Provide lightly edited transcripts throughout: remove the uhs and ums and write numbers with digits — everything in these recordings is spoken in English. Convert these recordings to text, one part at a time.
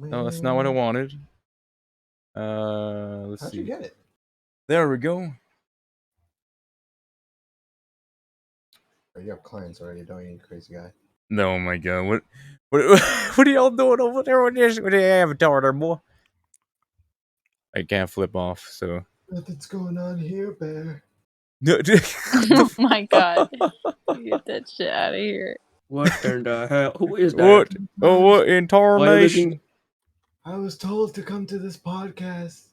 No, that's not what I wanted. Let's How'd see. you get it? There we go. Oh, you have clients already, don't you, crazy guy? No, oh my god, what are y'all doing over there with this avatar there, boy? I can't flip off, so. Nothing's going on here, Bear. No, Oh my god. Get that shit out of here. What in the hell? Who is that? what? Oh, what in Why are you tarnation? looking? I was told to come to this podcast.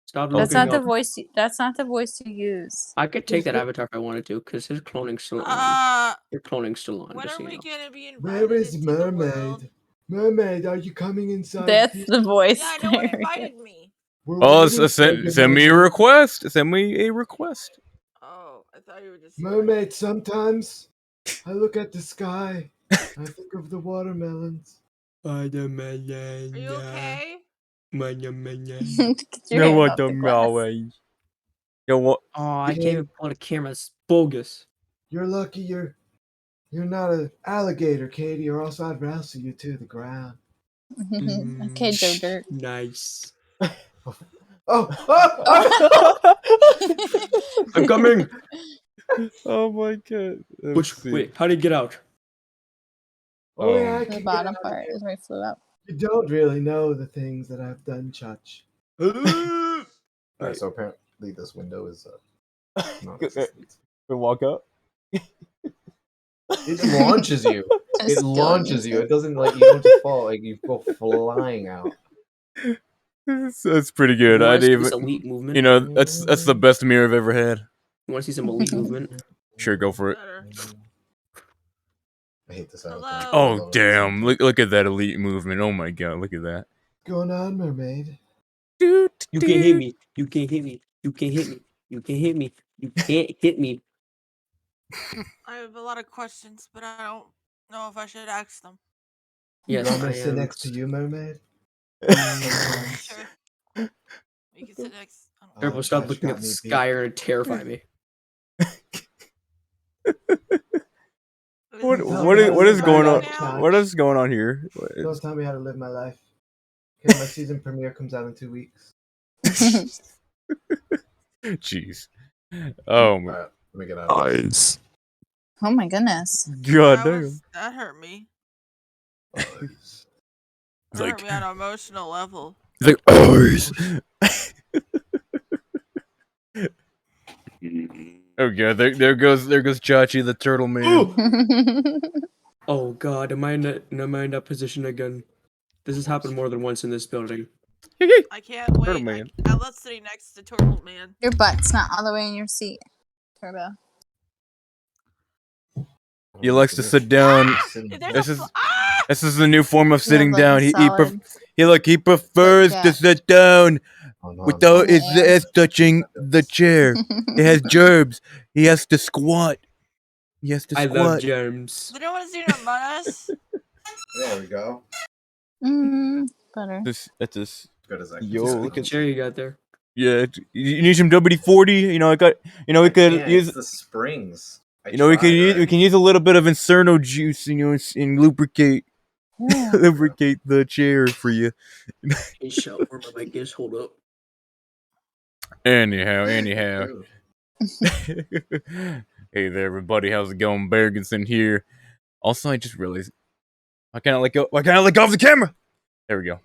Stop That's looking not the up. voice. That's not the voice you use. I could take that avatar if I wanted to, because his cloning's still on. Your cloning's still on. When just are so you we know. gonna be invited Where is into the world? Mermaid? Mermaid, are you coming inside? That's here? the voice. Yeah, no one there it invited me. We're Oh, waiting for send you, me a Mermaid. request. Send me a request. Oh, I thought you were just Mermaid, sometimes I look at the sky. I think of the watermelons. Are you okay? Get your No, hand what off the the glass. way? Yo, what? Oh, I Yeah. can't even pull the camera. It's bogus. You're lucky you're not an alligator, Katie, or else I'd wrestle you to the ground. Okay, Joe Dirt. Nice. Oh! I'm coming. Oh my god. Wait, how did he get out? Oh, yeah, I The can get bottom out of part here. is where it flew out. You don't really know the things that I've done, Chutch. Alright, so apparently this window is non-existent. We walk up. It launches you. It Still launches you. useless. It doesn't like you don't just fall. Like you go flying out. That's pretty good. You I wanna see didn't this even. elite movement? You know, that's the best mirror I've ever had. You want to see some elite movement? Sure, go for it. Better. I hate this Hello. out. Oh damn! Look at that elite movement. Oh my god! Look at that. What's going on, mermaid? You can't hit me. You can't hit me. You can't hit me. You can't hit me. You can't hit me. I have a lot of questions, but I don't know if I should ask them. Yes, You want me I to sit am. next to you, mermaid? Sure. You can sit next. I don't know. Turbo, stop Chutch looking got at the me sky or it terrify me. What What is going on? now? What is going on here? Don't tell me how to live my life. Okay, my season premiere comes out in 2 weeks. Jeez. Oh my Alright, let me get out of this. Oh my goodness. god damn. That hurt me. Eyes. It's That like hurt me on an emotional level. it's like eyes. Oh god, there goes Chachi the turtle man. Oh god, am I in that position again? This has happened more than once in this building. I can't wait. Turtle man. I love sitting next to Turtle Man. Your butt's not all the way in your seat, Turbo. He likes to sit down. This is the new form of sitting You have, down. like, He prefers to sit down without his Yeah. ass touching the chair. He has germs. He has to squat. He has to I love squat. germs. Did anyone see Among Us? There we go. Better. That's this. Good as I Yo, What look at chair you got there? yeah. You need some WD-40. You know, we could use. the springs. You know, we can use a little bit of Inferno juice. You know, and lubricate Yeah. lubricate the chair for you. Hey, shut where my mic is. Hold up. Anyhow. Ooh. Hey there, everybody. How's it going? Beargunson here. Also, I just realized why can't I let go of the camera? There we go.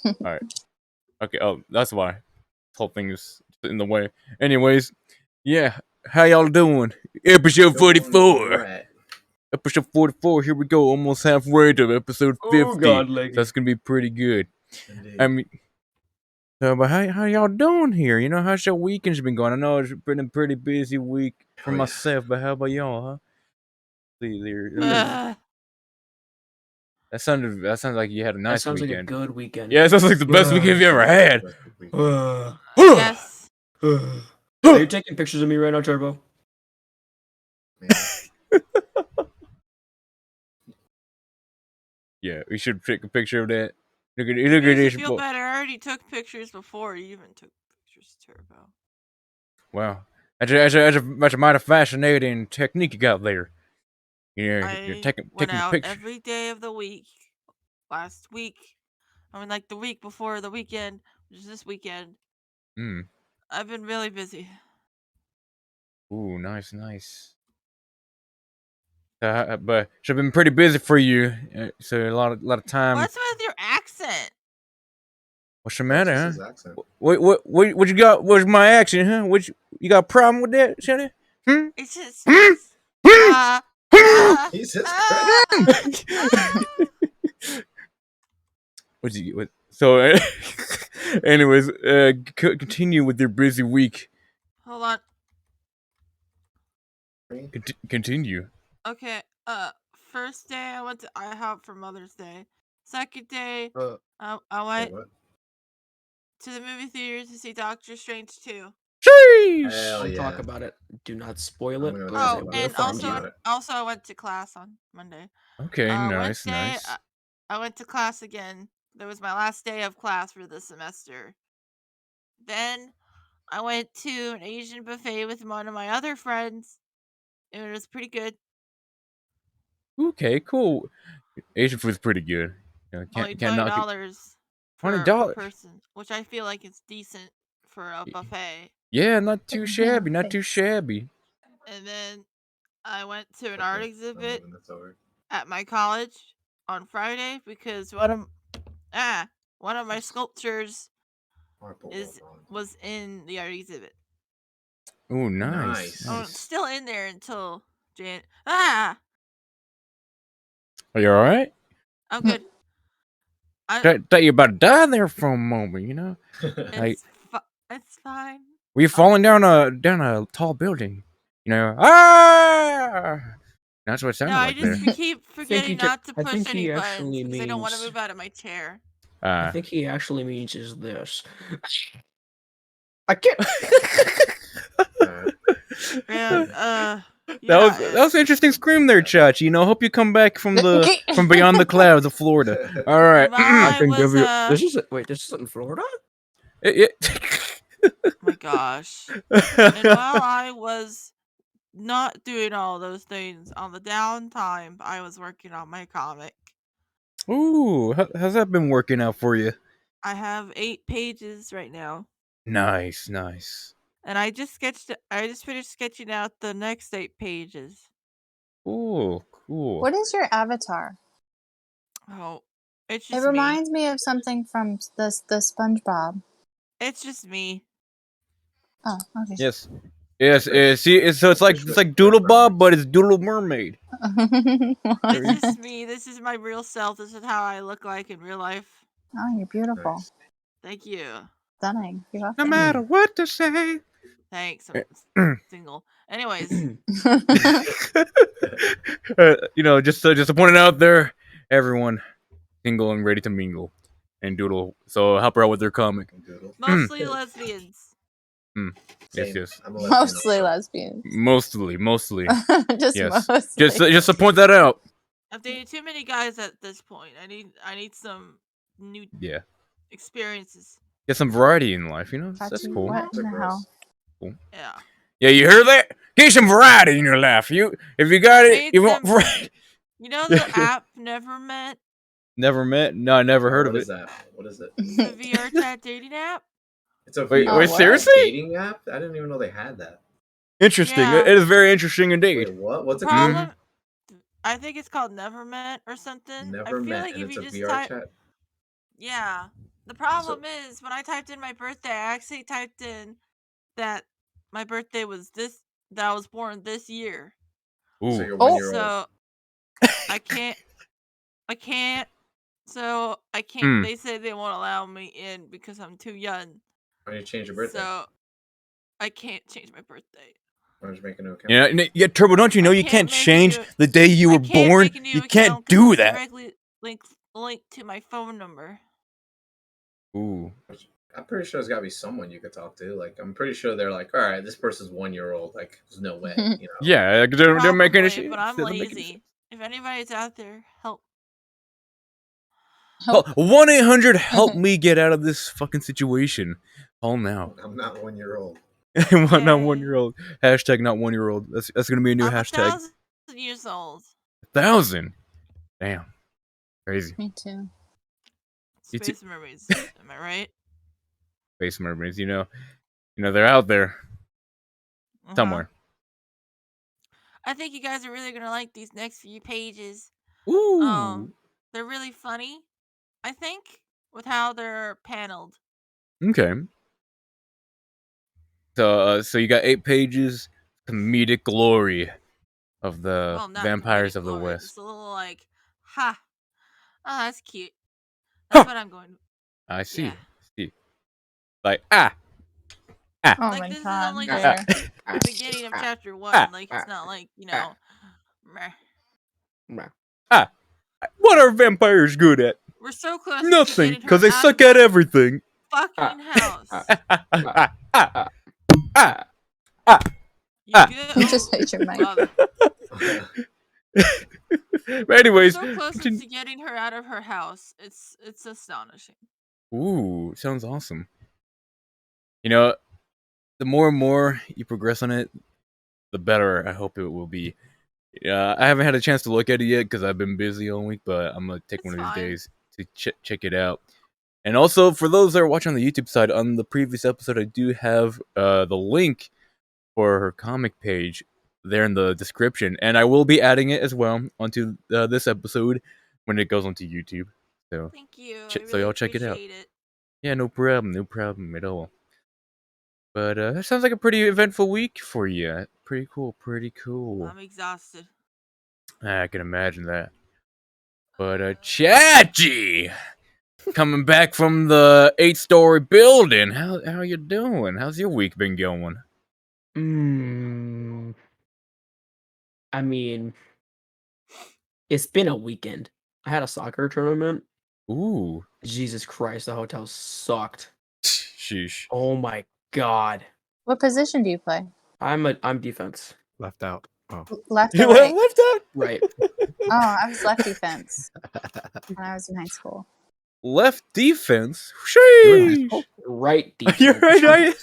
All right. Okay. Oh, that's why. This whole thing is in the way. Anyways, yeah. How y'all doing? Episode 44. Episode 44. Here we go. Almost halfway to episode 50. Oh god, Leggy. That's gonna be pretty good. Indeed. I mean, but how y'all doing here? You know, how's your weekends been going? I know it's been a pretty busy week for Oh, yeah. myself, but how about y'all, huh? Ugh. That sounds like you had a That nice sounds weekend. like a good weekend. Yeah, it sounds like the best weekend you ever had. Yes. Are you taking pictures of me right now, Turbo? Yeah, we should take a picture of that. Look at Makes you this. feel better. I already took pictures before you even took pictures, Turbo. Wow, that's a mighty fascinating technique you got there. You're I taking went out pictures. every day of the week. Last week, I mean, like the week before the weekend, which is this weekend. Hmm. I've been really busy. Ooh, nice. But she's been pretty busy for you. So a lot of time. What's with your accent? What's the That's matter, just huh? his accent. What you got? What's my accent, huh? You got a problem with that, Shelly? It's just. Hmm? Jesus Ah, Christ. What? So, anyways, continue with your busy week. Hold on. Continue. Okay. First day I went to IHOP for Mother's Day. Second day, I Wait, went what? to the movie theater to see Doctor Strange 2. Sheesh. Hell Don't yeah. talk about it. Do not spoil I'm it. gonna Because Oh, it will and find you. also I went to class on Monday. Okay, nice. Wednesday, I went to class again. That was my last day of class for the semester. Then I went to an Asian buffet with one of my other friends. It was pretty good. Okay, cool. Asian food's pretty good. Only Can't knock it. $20 per $20. person, which I feel like is decent for a buffet. Yeah, not too shabby. Not Thanks. too shabby. And then I went to an Okay, art I'm exhibit moving this over. at my college on Friday because one of my sculptures was in the art exhibit. Oh, nice. Nice. Oh, it's still in there until Jan. Ah, Are you all right? I'm good. Thought you about to die there for a moment. You know, like It's fine. were you falling down a tall building? You know, ah. That's what it sounded No, I like there. just keep forgetting not to I push think any he buttons actually because I don't want to means- move out of my chair. I think he actually means is this. I can't. And that was an interesting scream there, Chachi. You know, hope you come back from beyond the clouds of Florida. All right. And while I can was give you. This is this is in Florida. oh my gosh. And while I was not doing all those things on the downtime, I was working on my comic. Ooh, how's that been working out for you? I have 8 pages right now. Nice. And I just finished sketching out the next 8 pages. Cool. What is your avatar? Oh, it's It just reminds me of something from the SpongeBob. It's just me. Oh, okay. Yes. See, so it's like Doodle Bob, but it's Doodle Mermaid. It's just me. This is my real self. This is how I look like in real life. Oh, you're beautiful. Nice. Thank you. Stunning. You're No welcome. matter what to say. Thanks. I'm single. Anyways, Just to point it out there, everyone single and ready to mingle and doodle. So help her out with their comic. mostly lesbians. Yes. I'm a lesbian Mostly also. lesbians. Mostly. Just Yes. mostly. Just to point that out. I've dated too many guys at this point. I need some new experiences. Get some variety in life, you know? That's Chachi, cool. what in the hell? Cool. Yeah. Yeah, you heard that? Get some variety in your life. If you got it, you want variety. You know the app Never Met? Never met? No, I never heard of What it. is that? What is it? It's a VR chat dating app. It's a Wait, VR seriously? dating app? I didn't even know they had that. Interesting. Yeah. It is very interesting indeed. Wait, what? What's The it called? problem, I think it's called Never Met or something. Never I feel met, like and if it's you a just VR type, chat. yeah. The problem is when I typed in my birthday, I actually typed in that my birthday was that I was born this year. Ooh. So you're 1 year old. So I can't. So I can't. They say they won't allow me in because I'm too young. Why don't you change your birthday? So I can't change my birthday. Why don't you make a new account? Yeah, Turbo, don't you know you can't change the day you were born? You can't do that. Directly linked to my phone number. Ooh. I'm pretty sure there's got to be someone you could talk to. Like, I'm pretty sure they're like, all right, this person's 1 year old. Like, there's no way. You know? Yeah, they're making Probably, it. but I'm lazy. If anybody's out there, help. 1-800 help me get out of this fucking situation. Call now. I'm not 1 year old. Not 1 year old. Hashtag not 1 year old. That's gonna be a new I'm hashtag. 1,000 years old. 1,000. Damn. Crazy. Me too. Space mermaids. Am I right? Space mermaids, they're out there Uh-huh. somewhere. I think you guys are really gonna like these next few pages. Ooh. They're really funny, I think, with how they're paneled. Okay. So you got 8 pages, comedic glory of the Well, not vampires comedic of the glory. West. It's a little like, ha, oh, that's cute. Huh. That's what I'm going. I see. Yeah. See. Like Oh Like my this is god, only Bear. just the beginning of chapter 1. Like it's not like meh. what are vampires good at? We're so close to Nothing, getting her because they out suck of at this everything. fucking house. You Ah. good? You just hit your mic. Wow, But we're anyways, so close to getting her out of her house. It's astonishing. Ooh, sounds awesome. The more and more you progress on it, the better I hope it will be. I haven't had a chance to look at it yet because I've been busy all week, but I'm gonna take It's one of these fine. days to check it out. And also, for those that are watching on the YouTube side, on the previous episode, I do have the link for her comic page there in the description, and I will be adding it as well onto this episode when it goes onto YouTube. So, Thank you. so y'all check it out. Appreciate it. Yeah, no problem at all. But that sounds like a pretty eventful week for you. Pretty cool. I'm exhausted. I can imagine that. But Chachi, coming back from the 8-story building, how you doing? How's your week been going? I mean, it's been a weekend. I had a soccer tournament. Ooh, Jesus Christ, the hotel sucked. sheesh. Oh my god. What position do you play? I'm defense. Left out. Oh. Left You or right? left out. Right. Oh, I was left defense when I was in high school. Left defense. You were in high Sheesh. school? Right defense. You're right.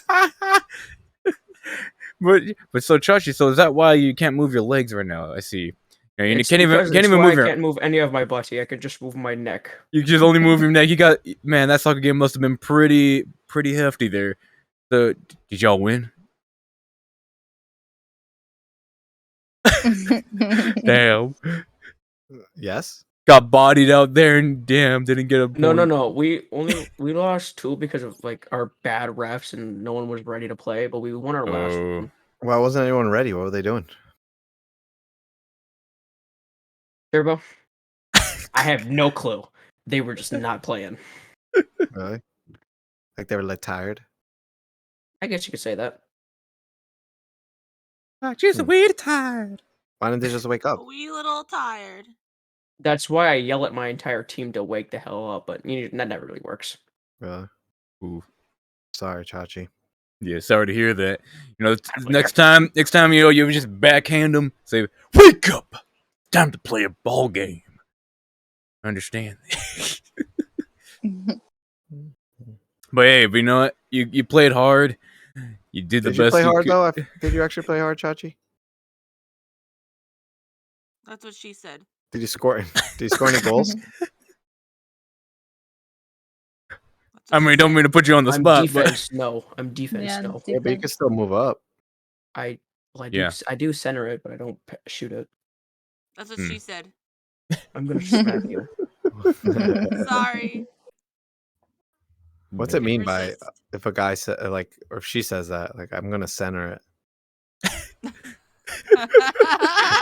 but so Chachi, so is that why you can't move your legs right now? I see. You It's can't because even it's move why your. I can't move any of my body. I can just move my neck. You just only move your neck. Man, that soccer game must have been pretty hefty there. So did y'all win? Damn. Yes. Got bodied out there and damn, didn't get a point. No. We lost 2 because of like our bad refs and no one was ready to play, but we won our last one. Why wasn't anyone ready? What were they doing? Turbo? I have no clue. They were just not playing. Really? Like they were like tired? I guess you could say that. Just a wee tired. Why didn't they just wake up? A wee little tired. That's why I yell at my entire team to wake the hell up, but that never really works. Really? Ooh. Sorry, Chachi. Yeah, sorry to hear that. Next time, you just backhand them, say, "Wake up! Time to play a ball game." I understand. But hey, you know what? You played hard. You did the Did you best play you hard could. though? Did you actually play hard, Chachi? That's what she said. Did you score? Did you score any goals? I mean, don't mean to put you on the I'm spot, defense, no. I'm defense, Yeah, no. Yeah, but you can still move up. I Yeah. do center it, but I don't shoot it. That's what she said. I'm gonna smack you. Sorry. What's it mean by Resist. if a guy said or if she says that like I'm gonna center it?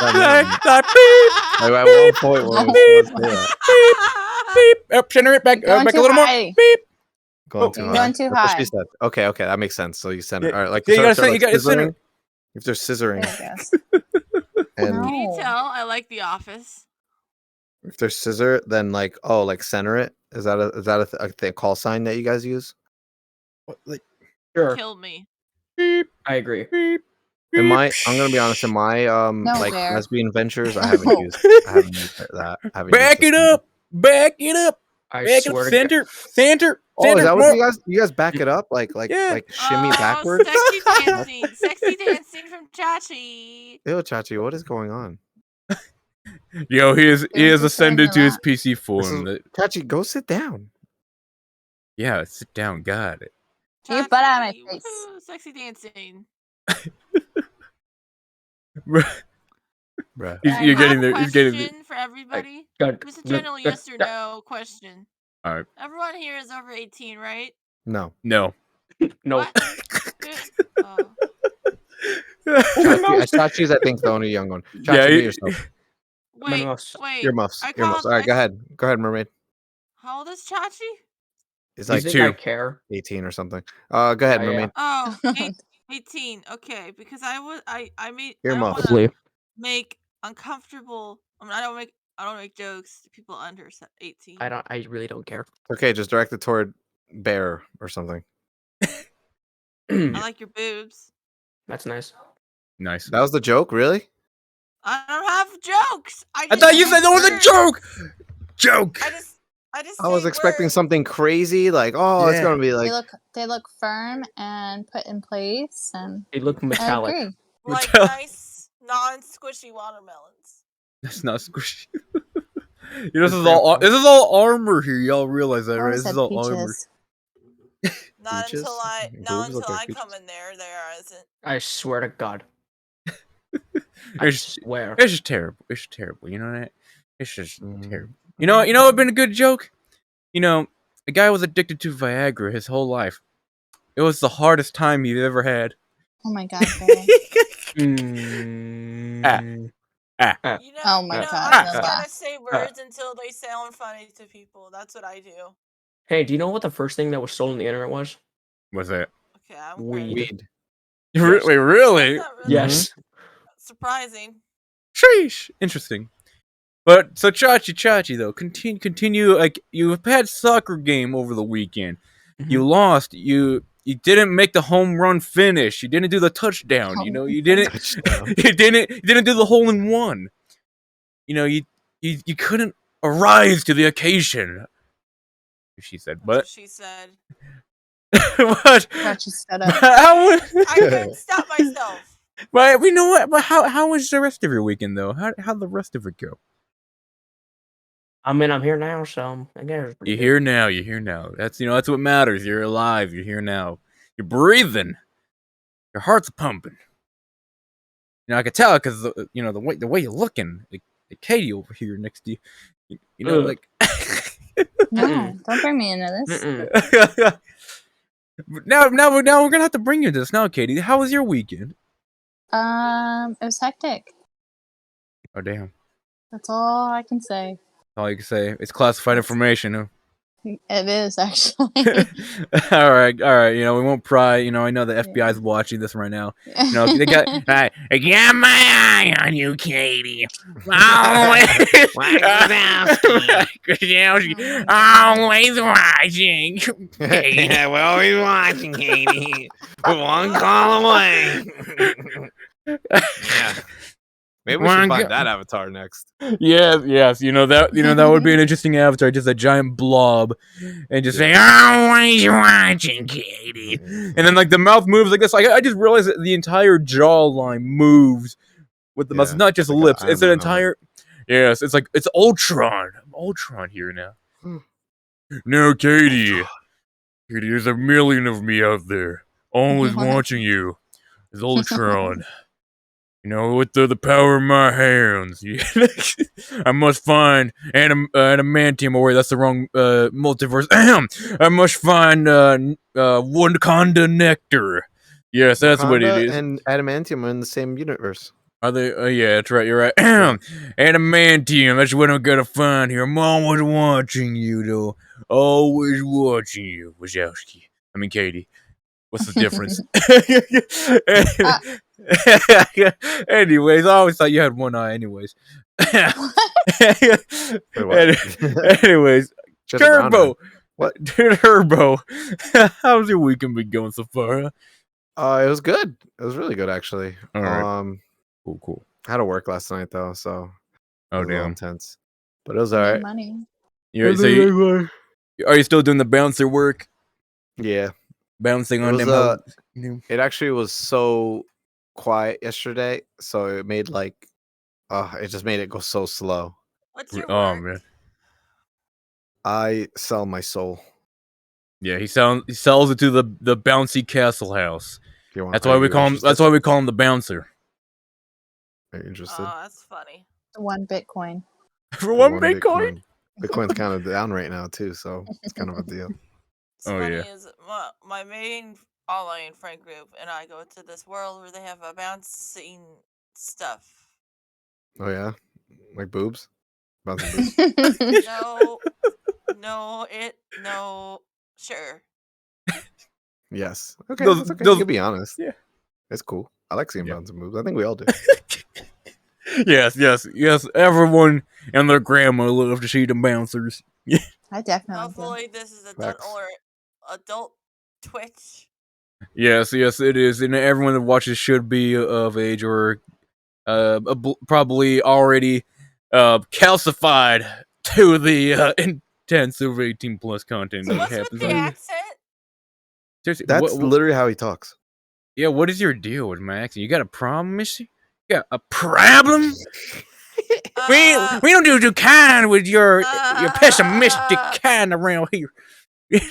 Like, at one point when we was supposed to say that. beep, up, center it back, Going back a too little more. high. Beep. Going too You're high. going too That's what she high. said. Okay, that makes sense. So you center. Yeah, All right, like yeah, you so gotta if they're, center- like, you gotta center. scissoring, if they're scissoring, There it goes. and No. Can you tell I like The Office? if they're scissor, then like center it. Is that a call sign that you guys use? Sure, Kill me. Beep, I agree. beep. I'm gonna be honest. In my like Bear. lesbian ventures, I haven't No. used that. I haven't Back used it up. Back it up. I Back it swear up. to Center. Center. Oh, is Center. that More. what you guys back it up like Yeah. shimmy Oh, backwards? sexy dancing. Sexy dancing from Chachi. Ew, Chachi, what is going on? Yo, he is They're just saying ascended to his relax. PC form. Chachi, go sit down. Yeah, sit down. Got it. Get your butt out of my Chachi, face. woohoo, sexy dancing. Bruh. You're I getting have a there. He's getting there. question for everybody. Good, Just a good, general good, yes or good. no question. All right. Everyone here is over 18, right? No. No. No. What? Oh. Chachi's, I think, the only young one. Chachi, Yeah. mute yourself. Wait, Mouse. wait. Earmuffs. I Earmuffs. called. All right, go ahead. Go ahead, mermaid. How old is Chachi? It's Do you like think I 2. care? 18 or something. Go ahead, Yeah. mermaid. Oh, 18. Okay, because I don't Earmuffs. want to Hopefully. make uncomfortable. I mean, I don't make jokes to people under 18. I really don't care. Okay, just direct it toward bear or something. I like your boobs. That's nice. Nice. That was the joke, really? I don't have jokes. I thought you said that was a joke. Joke. I just. I was say expecting words. something crazy, like, oh, it's Yeah. gonna be like. They look firm and put in place, and They look I metallic. agree. Like Mattel. nice, non-squishy watermelons. That's not squishy. You know, this is all armor here. Y'all realize that, I right? always This is said all armor. peaches. Not Peaches? not Boobs look until like I peaches. come in there. There isn't. I swear to God. I It's, swear. it's just terrible. It's terrible. You know that? It's just Mhm. terrible. You know what would been a good joke? You know, a guy was addicted to Viagra his whole life. It was the hardest time he'd ever had. Oh my god, Barry. Mm. You know, Oh my you know, God, I'm no just gonna laugh. say words until they sound funny to people. That's what I do. Hey, do you know what the first thing that was stolen on the internet was? What's that? Okay, I'm Weed. Weed. Yes. Wait, really? That's not really Yes. surprising. Sheesh. Interesting. But so Chachi though, continue. Like you've had soccer game over the weekend. You lost. You didn't make the home run finish. You didn't do the touchdown. You know, you didn't. Touchdown. you didn't do the hole in one. You know, you couldn't arise to the occasion. She said, That's but what she said. what? Chachi stood up. How? I couldn't stop myself. But we know what. But how was the rest of your weekend though? How'd the rest of it go? I mean, I'm here now, so I guess it's pretty You're good. here now. You're here now. That's that's what matters. You're alive. You're here now. You're breathing. Your heart's pumping. You know, I could tell because the way you're looking. Like Katie over here next to you. You know, Ugh. like. No, don't bring me into this. Mm-mm. now we're gonna have to bring you this now, Katie. How was your weekend? It was hectic. Oh damn! That's all I can say. All you can say it's classified information. Huh? It is actually. all right. You know, we won't pry. You know, I know the FBI is watching this right now. You know, they got. I got my eye on you, Katie. Always, always watching. Katie. Yeah, we're always watching, Katie. We're one call away. Yeah. Maybe we should find that avatar next. Yes. You know that would be an interesting avatar, just a giant blob, and just saying, "Always watching, Katie," and then like the mouth moves like this. Like I just realized that the entire jawline moves with the mouth. It's not just like a lips. Iron It's an Man entire. Yes, it's like it's Ultron. I'm Ultron here now. No, Katie. Katie, there's a million of me out there, always What? watching you. It's Ultron. You know, with the power in my hands, I must find adamantium. Oh wait, that's the wrong multiverse. I must find Wakanda nectar. Yes, that's what it Wakanda is. and adamantium are in the same universe. Are they? Yeah, that's right. You're right. Adamantium. That's what I'm gonna find here. I'm always watching you, though. Always watching you, Wazowski. I mean, Katie. What's the difference? Anyways, I always thought you had one eye. Anyways. Anyways, Just a brown Turbo. eye. What? Turbo. How's your weekend been going so far? Huh? It was good. It was really good, actually. All right. Cool. I had to work last night though, so it Oh was a little damn. intense. But it was Need alright. money. Are you still doing the bouncer work? Yeah. Bouncing It on was, them? It actually was so quiet yesterday, so it made it just made it go so slow. What's your Oh work? man. I sell my soul. Yeah, he sells it to the bouncy castle house. That's why we call him. That's why we call him the bouncer. Are you interested? Oh, that's funny. 1 Bitcoin. For one Bitcoin. Bitcoin's kind of down right now too, so it's kind of a deal. What's Oh, funny yeah. is my main online friend group and I go to this world where they have a bouncing stuff. Oh yeah, like boobs, bouncing boobs. No, sure. Yes. Okay, Those- that's okay. those- You can be honest. yeah. It's cool. I like seeing Yeah. bouncing boobs. I think we all do. Yes. Everyone and their grandma love to see them bouncers. I definitely do. Hopefully this is Facts. adult Twitch. Yes, it is, and everyone that watches should be of age or probably already calcified to the intensive 18+ content So that what's with happens the on here. accent? Seriously, That's literally how he talks. yeah. What is your deal with my accent? You got a problem, Missy? You got a problem? We don't do too kind with your pessimistic kind around here. Maybe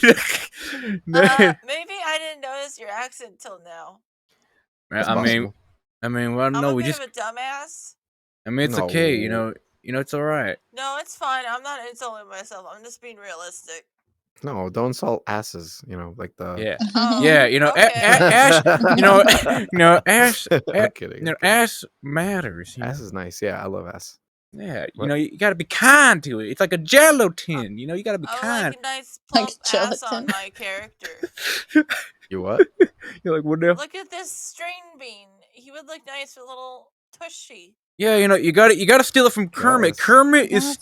I didn't notice your accent till now. It's I mean, possible. well, I'm no, a we bit just. of a dumbass. I mean, it's okay. You No. know, it's all right. No, it's fine. I'm not insulting myself. I'm just being realistic. No, don't insult asses. You know, like the. Yeah, Oh, yeah. You know, okay. Ash. Ash. I'm kidding. I'm kidding. Ash matters. You know? Ass is nice. Yeah, I love ass. Yeah, What? you got to be kind to it. It's like a Jello tin. You know, you got to be I would kind. like a nice Like plump ass on gelatin. my character. You what? You're like, what the? Look at this string bean. He would look nice with a little tushy. Yeah, you know, you got to steal it from Kermit. Yes. Kermit is That's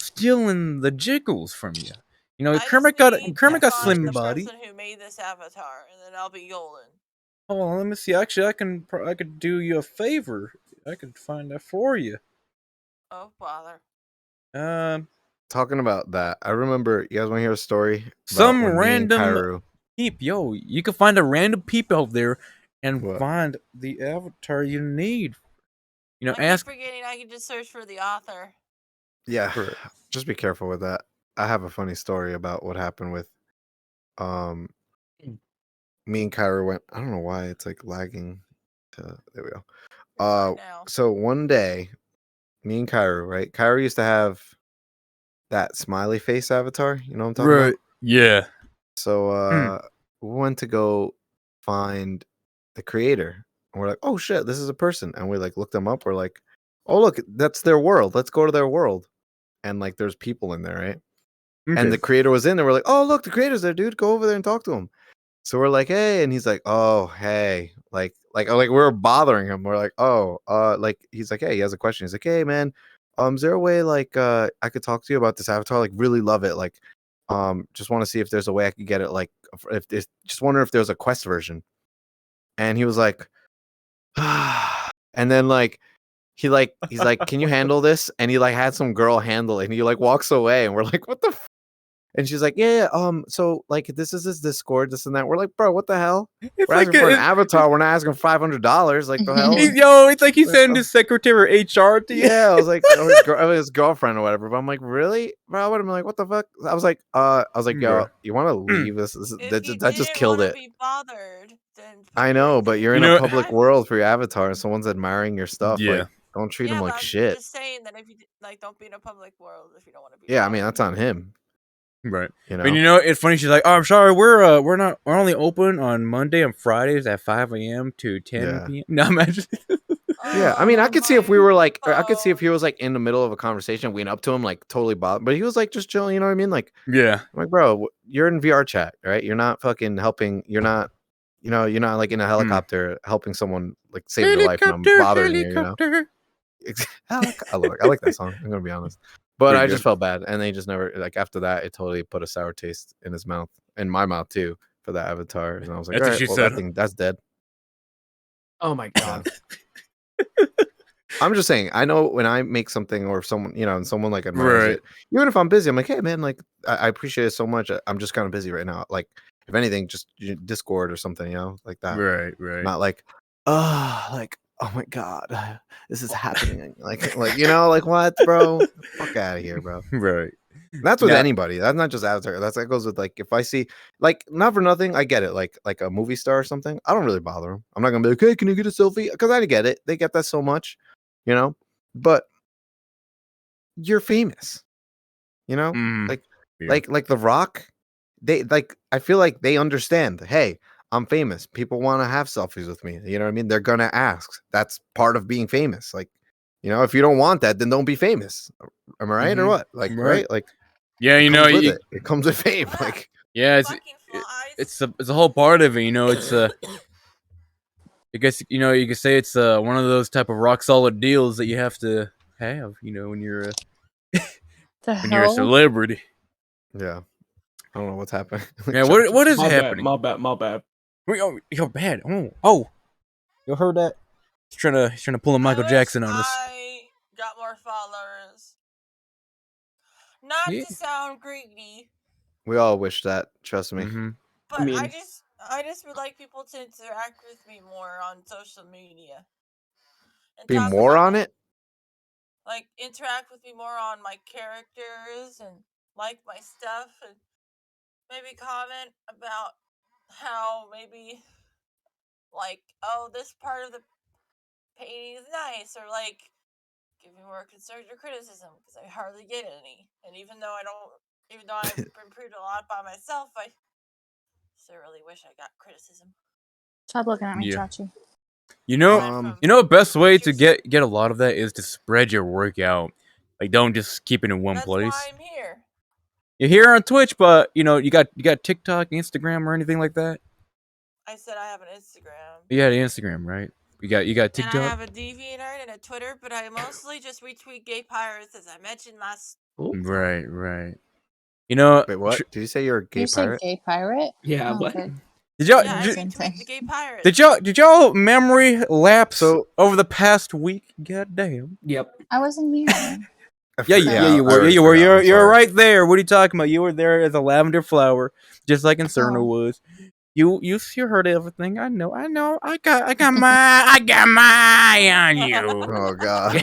stealing the jiggles from you. You know, I Kermit just got need Kermit to got find slim the body. person who made this avatar, and then I'll be golden. Oh, let me see. Actually, I could do you a favor. I could find that for you. Oh bother. Talking about that, I remember. You guys want to hear a story? About Some when me and random Kairu- peep, yo, you can find a random peep out there and What? find the avatar you need. You know, I ask. keep forgetting I can just search for the author. Yeah, Correct. just be careful with that. I have a funny story about what happened with, me and Kyra went. I don't know why it's like lagging. There we go. Fine now. So one day, me and Kyra, right? Kyra used to have that smiley face avatar. You know what I'm talking about? Yeah. So we went to go find the creator, and we're like, "Oh shit, this is a person!" And we like looked them up. We're like, "Oh look, that's their world. Let's go to their world." And like, there's people in there, right? And the creator was in there. We're like, "Oh look, the creator's there, dude. Go over there and talk to him." So we're like, "Hey," and he's like, "Oh hey," like we're bothering him. We're like, "Oh, like," he's like, "Hey," he has a question. He's like, "Hey man, is there a way like I could talk to you about this avatar? Like really love it. Like just want to see if there's a way I could get it. Like if just wonder if there's a quest version." And he was like, and then like he's like, "Can you handle this?" And he like had some girl handle it, and he like walks away, and we're like, "What the?" And she's like, yeah, so like this is this Discord, this and that. We're like, bro, what the hell? It's We're asking for an avatar. We're not asking $500. Like the hell? It's like he sent his secretary HR to you. Yeah, I was like, his girlfriend or whatever. But I'm like, really, bro? I would have been like, what the fuck? I was like, yo, Bruh. you want to leave? That If you just killed didn't it. wanna be bothered, then I know, but you're You in know- a public world for your avatar, and someone's admiring your stuff. Yeah. Like, don't treat him but like I'm shit. just saying that if you like, don't be in a public world if you don't want to be. Yeah, I mean bothered. that's on him. Right. You know. But you know, it's funny. She's like, "Oh, I'm sorry, we're only open on Monday and Fridays at 5 a.m. to 10 Yeah. p.m." No, imagine. Yeah, I mean, I could see if we my were like, I could see if he phone. was like in the middle of a conversation, we went up to him like totally bothered, but he was like just chilling. You know what I mean? Like, Yeah. I'm like, bro, you're in VR chat, right? You're not fucking helping. You're not, you're not like in a helicopter helping someone like save their life, and I'm bothering you. You know? I like that song. I'm gonna be honest, but Pretty I good. just felt bad, and they just never like after that. It totally put a sour taste in his mouth, in my mouth too, for that avatar. And I was like, That's all what right, she well, said. that thing that's dead. Oh my god. I'm just saying, I know when I make something or if someone, and someone like admires Right. it, even if I'm busy, I'm like, hey man, like I appreciate it so much. I'm just kind of busy right now. Like, if anything, just Discord or something, like that. Right. Not like, oh my god, this is happening. like, like what, bro? Fuck out of here, bro. Right. That's with Yeah. anybody. That's not just Avatar. That goes with like if I see like not for nothing, I get it. Like a movie star or something, I don't really bother them. I'm not gonna be like, hey, can you get a selfie? Because I get it. They get that so much, you know. But you're famous, you know. Mm, Like yeah. like The Rock. They like. I feel like they understand. Hey, I'm famous. People want to have selfies with me. You know what I mean? They're gonna ask. That's part of being famous. Like, you know, if you don't want that, then don't be famous. Am I right or Mhm. what? Like, Right. right? Like. Yeah, It you know, comes with it. It comes with fame. What? Like yeah, Fucking flies. it's a whole part of it. You know, it's I guess you know you could say it's one of those type of rock solid deals that you have to have. You know, when you're The when you're a hell? celebrity. yeah. I don't know what's happening. Yeah, what is My bad, happening? my bad. Wait, oh, you're bad. Oh, you heard that? He's trying to pull a Michael Jackson on us. I got more followers. Not Yeah. to sound greedy, We all wish that. Trust me. Mm-hmm. but I mean- I just would like people to interact with me more on social media. And Be talk more about on me. it. Like interact with me more on my characters and like my stuff and maybe comment about how maybe like, oh, this part of the painting is nice, or like give me more constructive criticism because I hardly get any. And even though I've improved a lot by myself, I still really wish I got criticism. Stop looking at me, Yeah. Chachi. You know, Um, the best way to teachers. get a lot of that is to spread your work out. Like, don't just keep it in one That's place. why I'm here. You're here on Twitch, but you know you got TikTok, Instagram, or anything like that. I said I have an Instagram. You got Instagram, right? You got And I TikTok. have a DeviantArt and a Twitter, but I mostly just retweet gay pirates, as I mentioned last. Right. You know, wait, what? Did you say you're a gay You say pirate? gay pirate? Yeah, Oh, what? good. did y'all Yeah, I Interesting. retweet the gay pirates. did y'all memory lapse So- over the past week? God damn. Yep. I wasn't here. Yeah, you I were. already You were. forgot, I'm You're sorry. right there. What are you talking about? You were there as a lavender flower, just like Incerno Oh. was. You heard everything. I know. I got my eye on you. Oh God.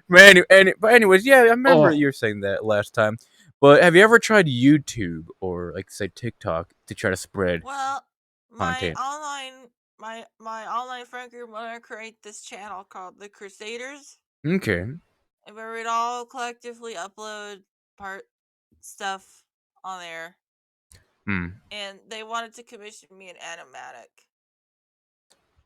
But anyways, yeah, I remember Oh. you were saying that last time. But have you ever tried YouTube or like say TikTok to try to spread? Well, my Content. online friend group want to create this channel called the Crusaders, Okay. and where we'd all collectively upload part stuff on there. Hmm. And they wanted to commission me an animatic.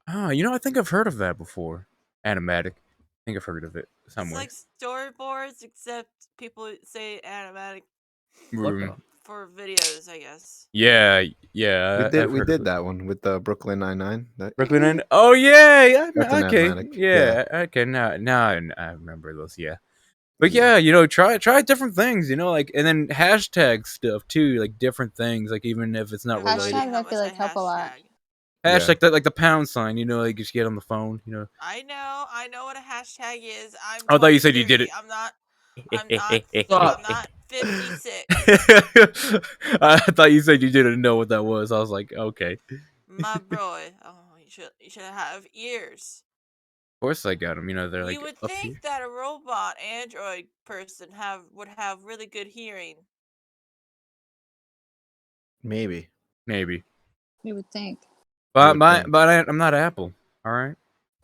Ah, you know, I think I've heard of that before. Animatic. I think I've heard of it somewhere. It's like storyboards, except people say animatic What Mm, the? for videos, I guess. yeah. we did that one with the Brooklyn Nine-Nine. Brooklyn and oh yeah, That's an okay, animatic, yeah, okay. Now I remember those. Yeah, but yeah, you know, try different things. You know, like and then hashtag stuff too, like different things. Like even if it's not Everybody related, Hashtags, how I feel much like, help a lot. Yeah. hashtag that like the pound sign. You know, like just get on the phone. You know. I know what a hashtag is. I'm I thought you said you did 23. it. I'm not 56. I thought you said you didn't know what that was. I was like, okay. My boy. Oh, you should have ears. Of course I got them. You know, they're like You would up think here. that a robot android person would have really good hearing. Maybe. Maybe. You would think. But would think. I'm not Apple. All right.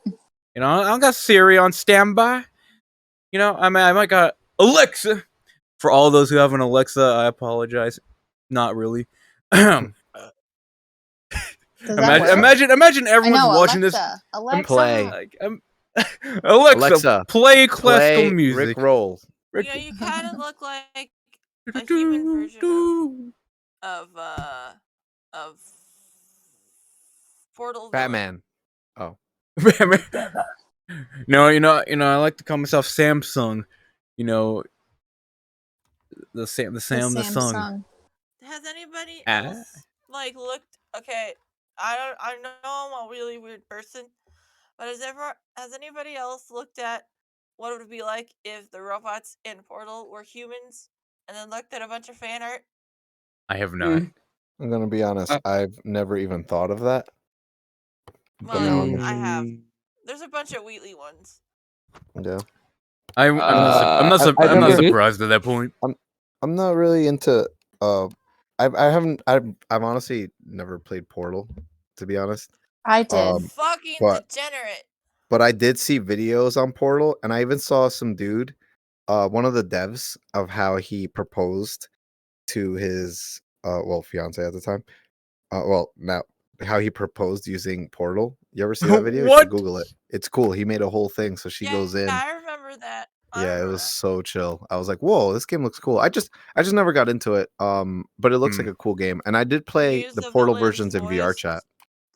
You know, I don't got Siri on standby. You know, I might got Alexa. For all those who have an Alexa, I apologize. Not really. Does that work? Imagine I everyone's know, watching Alexa. Alexa. Play. this. Like, Alexa, play classical Play music. Rick Roll. You know, you kind of look like a human version of Portal villain. Batman. Oh. No, I like to call myself Samsung. You know, the song. Samsung. Has anybody Ah. else like looked? Okay, I know I'm a really weird person, but has anybody else looked at what it would be like if the robots in Portal were humans, and then looked at a bunch of fan art? I have not. I'm gonna be honest. I've never even thought of that. Well, now I'm I have. There's a bunch of Wheatley ones. Yeah. I'm not I I'm not never- surprised at that point. I'm not really into. I haven't. I've honestly never played Portal, to be honest. I did. Fucking but- degenerate. But I did see videos on Portal, and I even saw some dude, one of the devs, of how he proposed to his fiance at the time. Now how he proposed using Portal. You ever see that video? You What? should Google it. It's cool. He made a whole thing, so she goes in. I remember that. Yeah, it was so chill. I was like, "Whoa, this game looks cool." I just never got into it. But it looks like a cool game, and I did play Use the the Portal villain's versions in VR voice chat.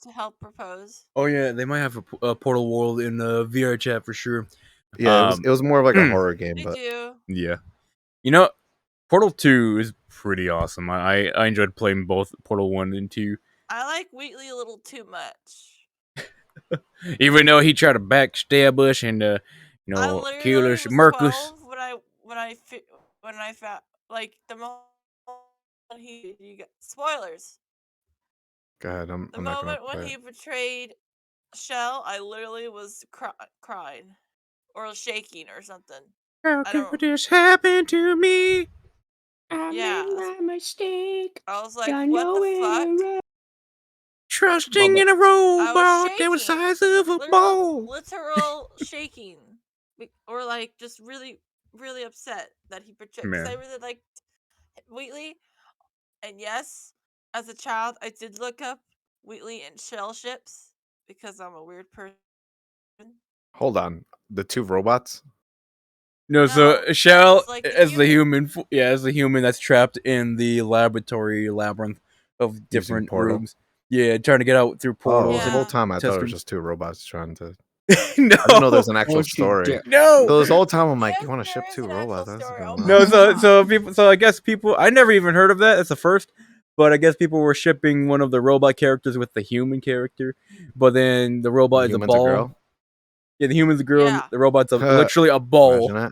to help propose. Oh yeah, they might have a Portal World in the VR chat for sure. Yeah, it was more of like a horror game, They but do. Yeah, you know, Portal 2 is pretty awesome. I enjoyed playing both Portal 1 and 2. I like Wheatley a little too much. Even though he tried to backstab us and I kill literally us, was Marcus. 12 when I found like the moment you got spoilers. God, I'm The not gonna moment when play he it. betrayed Shell, I literally was crying or shaking or something. How I could don't- this happen to me? I Yeah, made my mistake. I was like, Got what the nowhere fuck? to run. Trusting in a I was robot that was shaking. size of a ball. Literal shaking, or like just really, really upset that he betrayed. Because I Man. really liked Wheatley, and yes, as a child, I did look up Wheatley and Shell ships because I'm a weird person. Hold on, the two robots. No, so No, Shell as, like, the as the human. human, as the human that's trapped in the labyrinth of different Portal? rooms. Yeah, trying to get out through Oh, portals the Yeah. whole time I test thought it was rooms. just two robots trying to. No, I didn't know there was an actual Don't you story. dare. no. So this whole time I'm like, Yes, you want to there ship is two an actual robots? That's story. going Oh on. my No, God. so I guess people. I never even heard of that. It's the first, but I guess people were shipping one of the robot characters with the human character, but then the robot The is a human's ball. girl. Yeah, the human's a girl. Yeah. And the robot's literally a ball. Imagine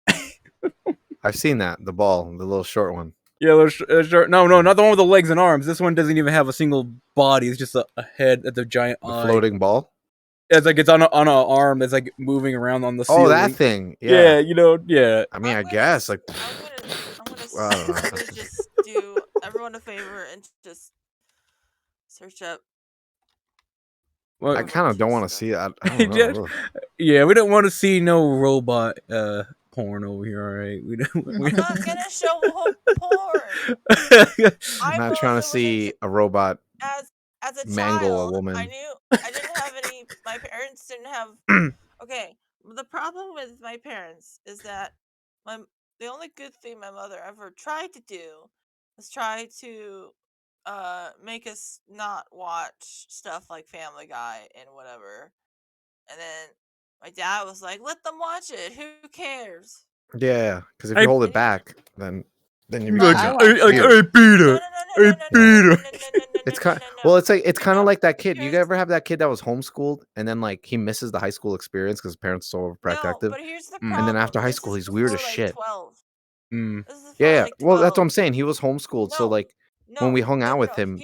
that. I've seen that, the ball, the little short one. Yeah, no, not the one with the legs and arms. This one doesn't even have a single body. It's just a head that's a giant The eye. floating ball. It's like it's on an arm that's like moving around on the ceiling. Oh, that thing. Yeah, Yeah. yeah. I mean, I I'm gonna guess like. I'm gonna I don't know. seriously just do everyone a favor and just search up. Well, I kind of don't want to see it. I don't Yeah. know. Yeah, we don't want to see no robot porn over here. All right, we don't. I'm not gonna show porn. I'm not trying to see a robot As a mangle a child, woman. I knew I didn't have any. My parents didn't have. Okay, the problem with my parents is that the only good thing my mother ever tried to do was try to make us not watch stuff like Family Guy and whatever. And then my dad was like, "Let them watch it. Who cares?" Yeah, because if you hold it back, then you No, become I Like, watched like, it. hey, Peter. Hey, Peter. It's kind. Well, it's kind of No, like that kid. You here's- ever have that kid that was homeschooled and then like he misses the high school experience because his parents are so overprotective? No, but here's the Mm. problem. And then after high This school, is he's weird before, as like, shit. 12. Mm. This is before, Yeah. like, Well, that's what 12. I'm saying. He was homeschooled, so No, like No, when we hung out with no. him.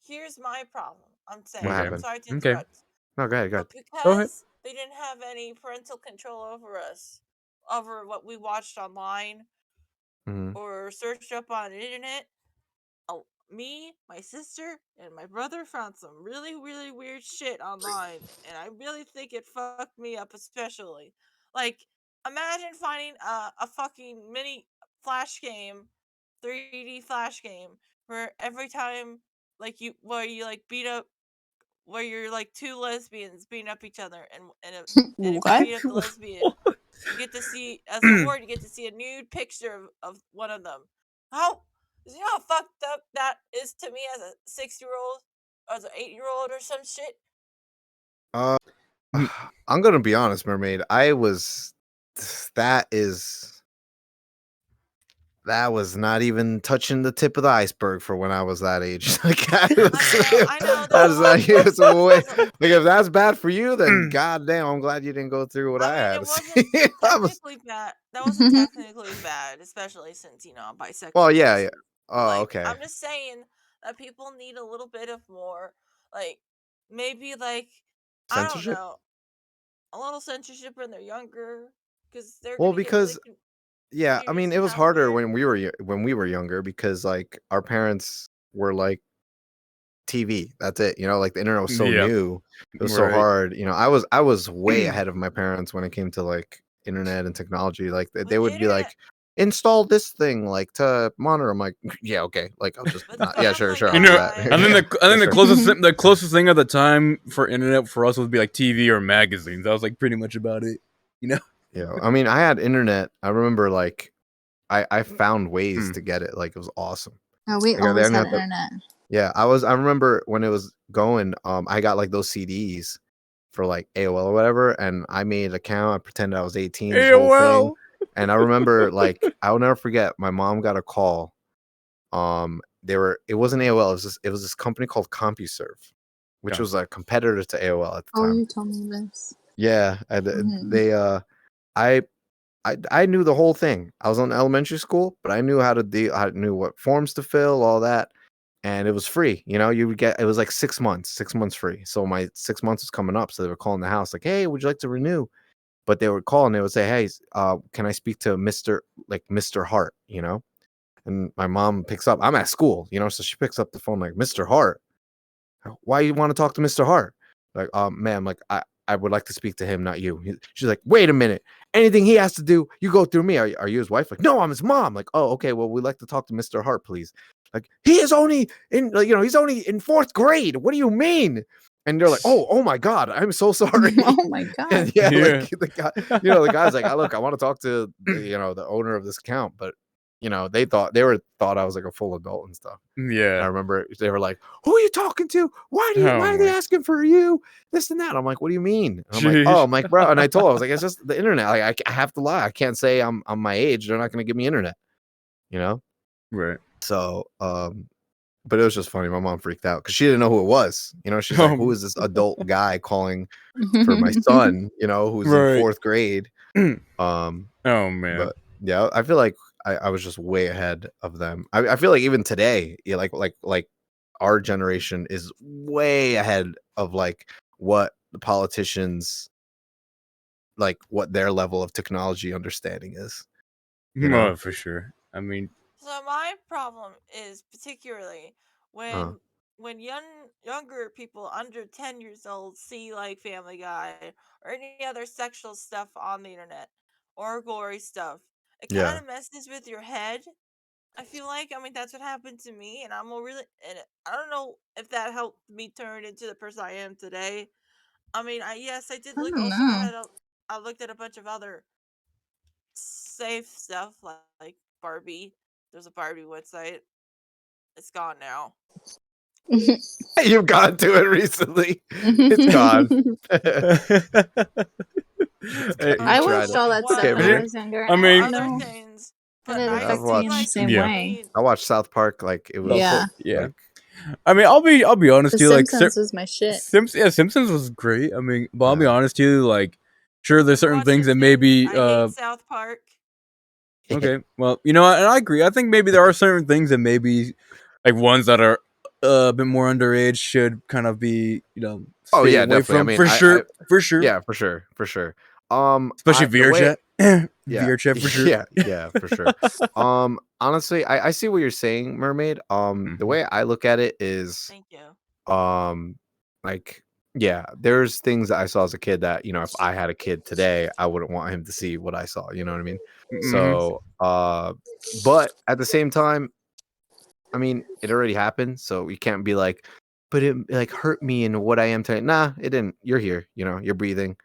Here's my problem. I'm saying. What I'm happened? sorry to Okay. interrupt. No, go ahead. Go ahead. But Go ahead. because they didn't have any parental control over us, over what we watched online Mhm. or searched up on the internet, me, my sister, and my brother found some really, really weird shit online, and I really think it fucked me up, especially. Like, imagine finding a fucking mini flash game, 3D flash game, where every time, like, you like beat up, where you're like two lesbians beating up each other, and if you What? beat up the lesbian, you get to see, as a reward, you get to see a nude picture of one of them. How? You know how fucked up that is to me as a 6-year-old, or as an 8-year-old, or some shit. I'm gonna be honest, Mermaid. That was not even touching the tip of the iceberg for when I was that age. Like I know, That's not that's way. Like if that's bad for you, then goddamn, I'm glad you didn't go through what I I mean, had it to wasn't see. That was- technically bad. That wasn't technically bad, especially since, I'm bisexual. Well, yeah. person. Oh, Like, okay. I'm just saying that people need a little bit of more, like, maybe, like, I don't Censorship? know, a little censorship when they're younger. because they're Well, gonna get really because yeah, I mean, confused it and was have harder weird. when we were younger because like our parents were like TV. That's it. You know, like the internet was so Yeah. new. It was so Right. hard. You know, I was way ahead of my parents when it came to like internet and technology. Like With they the would be internet, like, install this thing like to monitor. I'm like, yeah, okay. Like I'll just with not. Yeah, sure, Family sure. You I'll do know, that. Guy. I think Yeah, I think sure. the closest thing at the time for internet for us would be like TV or magazines. That was like pretty much about it. You know. Yeah, I mean, I had internet. I remember like I found ways Hmm. to get it. Like it was awesome. Oh, we Like I always didn't had have to. internet. Yeah, I remember when it was going, I got like those CDs for like AOL or whatever, and I made an account. I pretended I was 18, this whole thing. AOL. And I remember like I'll never forget, my mom got a call. It wasn't AOL, it was this company called CompuServe, which Yeah. was a competitor to AOL at the Oh, time. you told me this. Yeah, Mhm. they I I knew the whole thing. I was on elementary school, but I knew how to deal. I knew what forms to fill, all that, and it was free. You know, you would get it was like 6 months free. So my 6 months was coming up, so they were calling the house like, "Hey, would you like to renew?" But they would call and they would say, "Hey, can I speak to Mr. Hart?" You know, and my mom picks up. I'm at school, you know, so she picks up the phone like, "Mr. Hart, why you want to talk to Mr. Hart?" Like, ma'am, like I would like to speak to him, not you. She's like, wait a minute. Anything he has to do, you go through me. Are you his wife? Like, no, I'm his mom. Like, oh, okay. Well, we'd like to talk to Mr. Hart, please. Like, he is only in, like, you know, he's only in 4th grade. What do you mean? And they're like, oh my God, I'm so sorry. Oh my And god. yeah, Yeah. like the guy, you know, the guy's like, look, I want to talk to you know, the owner of this account, but you know, they thought I was like a full adult and stuff. I Yeah. remember they were like, "Who are you talking to? Why Oh are they my. asking for you? This and that." I'm like, "What do you mean?" And I'm like, "Oh, I'm Jeez. like, bro." And I told her, I was like, "It's just the internet. Like, I have to lie. I can't say I'm my age. They're not going to give me internet, you know." Right. So, but it was just funny. My mom freaked out because she didn't know who it was. You know, she's like, "Who is this adult guy calling for my son? You know, who's in Right. 4th grade?" Oh man. But yeah, I feel like I was just way ahead of them. I feel like even today, yeah, like our generation is way ahead of like what the politicians like what their level of technology understanding is. You know? Oh, for sure. I mean, So my problem is particularly Uh, when younger people under 10 years old see like Family Guy or any other sexual stuff on the internet or gory stuff. It kind yeah. of messes with your head. I feel like, I mean, that's what happened to me, and I don't know if that helped me turn into the person I am today. I mean, yes, I did I look. don't Also, know. I looked at a bunch of other safe stuff like Barbie. There's a Barbie website. It's gone now. You've gone to it recently. It's gone. Hey, I tried watched it. all that stuff Okay, when I man. was younger. I and mean- Other no, things, that but didn't I affect I've me in the watched- same Yeah. way. I watched South Park like it was Yeah. Yeah. like, I mean, I'll be honest The too. Like, Simpsons was my shit. Simpsons was great. I mean, but I'll be Yeah. honest too. Like, sure, there's certain Watch things The that maybe. Sims. I hate South Park. Okay, well, you know, and I agree. I think maybe there are certain things that maybe, like ones that are a bit more underage, should kind of be, you know, Oh stay yeah, away definitely. I from mean, for sure, for sure. yeah, for sure. Especially The way- VRChat. yeah, VRChat for sure. yeah, for sure. Honestly, I see what you're saying, Mermaid. The Mhm. way I look at it is, Thank you. like, yeah, there's things that I saw as a kid that, you know, if I had a kid today, I wouldn't want him to see what I saw. You know what I mean? Mhm. So, but at the same time, I mean, it already happened, so you can't be like, but it like hurt me and what I am today. Nah, it didn't. You're here, you know, you're breathing.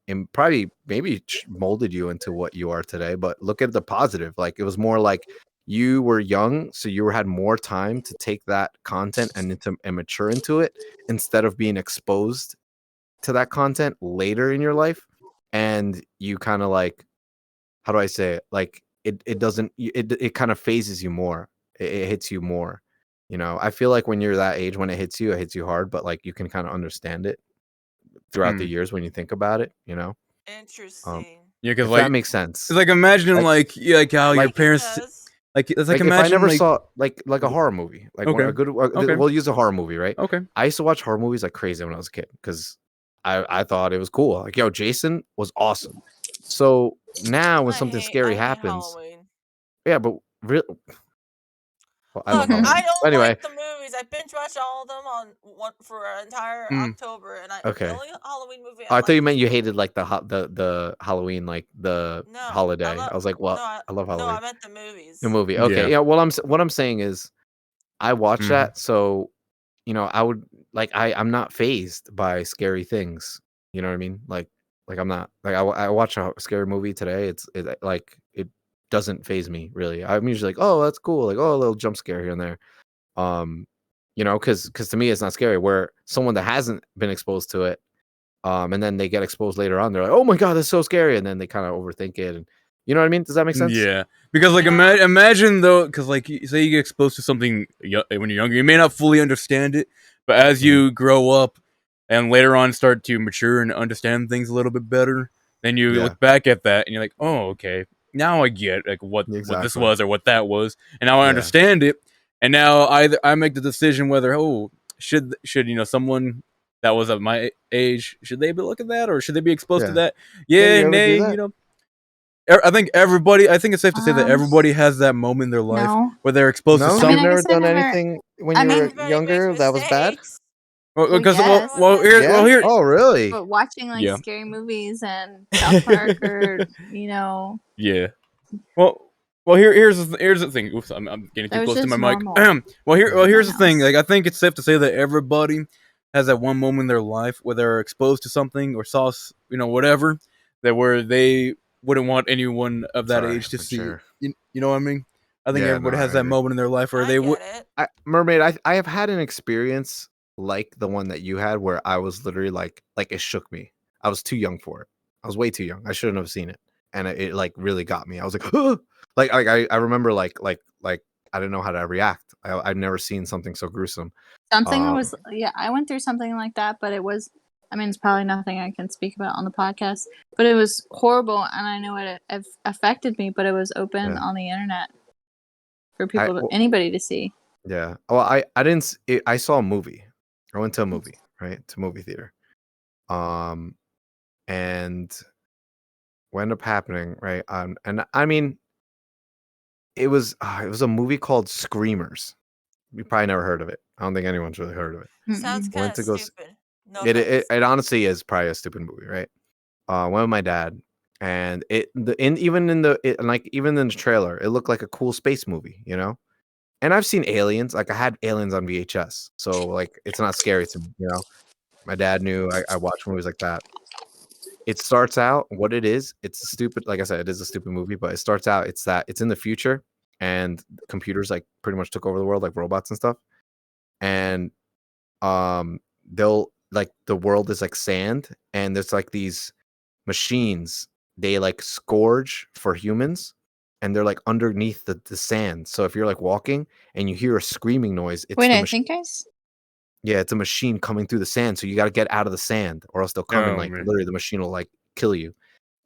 And probably maybe molded you into what you are today. But look at the positive. Like it was more like you were young, so you had more time to take that content and mature into it instead of being exposed to that content later in your life. And you kind of like, how do I say it? Like it doesn't it kind of phases you more. It hits you more. You know, I feel like when you're that age, when it hits you hard, but like you can kind of understand it throughout the Mm. years when you think about it, you know? Interesting. Yeah, If because that like, makes sense. it's like imagine Like- like how I your think it parents does. like it's Like if I imagine never like saw like a horror movie, like Okay. a good, Okay. we'll use a horror movie, right? okay. I used to watch horror movies like crazy when I was a kid because I thought it was cool. Like, yo, Jason was awesome. So now when I something hate scary happens, Halloween. yeah, but really, well, I love Look, Halloween. I don't Anyway, like the movies. I binge watched all of them on one for an entire October, and the okay. only Halloween movie Oh, I I thought you like meant is you hated like the Halloween, like the no, I holiday. love I was like, well, no, I love I Halloween. meant the movies. The movie. Okay. Yeah. Yeah. Well, what I'm saying is, I watch that, so I would like I'm not phased by scary things. You know what I mean? Like I'm not like I watch a scary movie today. It doesn't phase me really. I'm usually like, oh, that's cool. Like, oh, a little jump scare here and there. Because to me it's not scary. Where someone that hasn't been exposed to it, and then they get exposed later on, they're like, oh my god, that's so scary, and then they kind of overthink it, and you know what I mean? Does that make sense? Yeah, because like Yeah. imagine though, because like say you get exposed to something when you're younger, you may not fully understand it, but as you grow up and later on start to mature and understand things a little bit better, then you Yeah. look back at that and you're like, oh, okay, now I get like what this Exactly. was or what that was, and now I Yeah. understand it, and now I make the decision whether should someone that was of my age, should they be looking at that or should they be exposed to Yeah. that? Yeah, Yeah, you ever do nay, that? I think it's safe to say that everybody has that moment in their life No. where they're exposed to No, I mean, you've something. I never guess I done never. anything when I you were mean, Everybody makes younger that was bad. mistakes. Well, Because yes. Yeah. here, Oh, really? but watching like Yeah. scary movies and South Park or yeah. Well, here's the thing. Oops, I'm getting that too was close to my just mic. normal. well, here's the My thing. house. Like, I think it's safe to say that everybody has that one moment in their life where they're exposed to something or saw, whatever, that where they wouldn't want anyone of that Sorry, age to my see it. chair. You know what I mean? I think Yeah, no, everybody I has that agree. moment in their life where I they would. get it. Mermaid, I have had an experience like the one that you had where I was literally like it shook me. I was too young for it. I was way too young. I shouldn't have seen it, and it like really got me. I was like, I remember like I didn't know how to react. I'd never seen something so gruesome. Something Um, was I went through something like that, but it was. I mean, it's probably nothing I can speak about on the podcast, but it was horrible, and I know it affected me. But it was open Yeah. on the internet for I people, well, anybody to see. yeah. Well, I didn't. I saw a movie. I went to a movie, right? To movie theater. And what ended up happening, right? And I mean, it was a movie called Screamers. You probably never heard of it. I don't think anyone's really heard of it. Sounds Mm-mm. kind Went of to go. stupid. No It offense. honestly is probably a stupid movie, right? Went with my dad, and even in the trailer, it looked like a cool space movie, you know. And I've seen Aliens, like I had Aliens on VHS, so like it's not scary to me, you know. My dad knew I watched movies like that. It starts out what it is. It's a stupid, like I said, it is a stupid movie, but it starts out it's that it's in the future, and computers like pretty much took over the world, like robots and stuff, and they'll like the world is like sand, and there's like these machines, they like scourge for humans, and they're like underneath the sand. So if you're like walking and you hear a screaming noise, it's Wait, the I machine. think Yeah, it's a machine coming through the sand. So you got to get out of the sand, or else they'll come and Oh, like man. literally the machine will like kill you.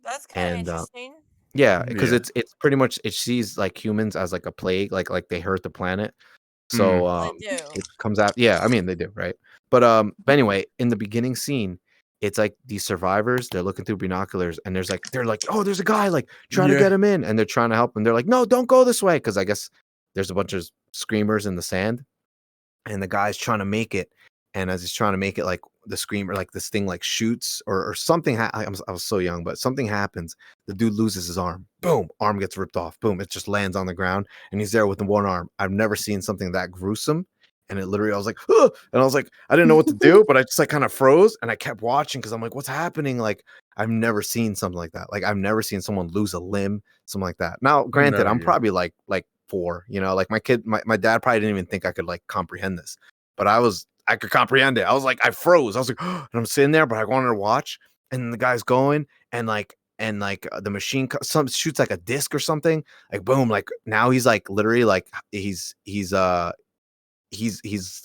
That's kind of And interesting. yeah, because Yeah. it's pretty much it sees like humans as like a plague, like they hurt the planet. Mm. So Well, they do. it comes out. Yeah, I mean they do, right? But anyway, in the beginning scene, it's like these survivors, they're looking through binoculars, and they're like, oh, there's a guy, like try to Yeah. get him in, and they're trying to help him. They're like, no, don't go this way, because I guess there's a bunch of screamers in the sand, and the guy's trying to make it. And as he's trying to make it, like the screamer, like this thing, like shoots or something. I was so young, but something happens. The dude loses his arm. Boom, arm gets ripped off. Boom, it just lands on the ground, and he's there with the one arm. I've never seen something that gruesome. And it literally, I was like, "Ugh!" And I was like, I didn't know what to do, but I just like kind of froze, and I kept watching because I'm like, what's happening? Like, I've never seen something like that. Like, I've never seen someone lose a limb, something like that. Now, granted, No, I'm yeah. probably like 4, you know, like my dad probably didn't even think I could like comprehend this, but I could comprehend it. I was like, I froze. I was like, and I'm sitting there, but I wanted to watch. And the guy's going, and the machine shoots like a disc or something. Like boom, like now he's like literally like he's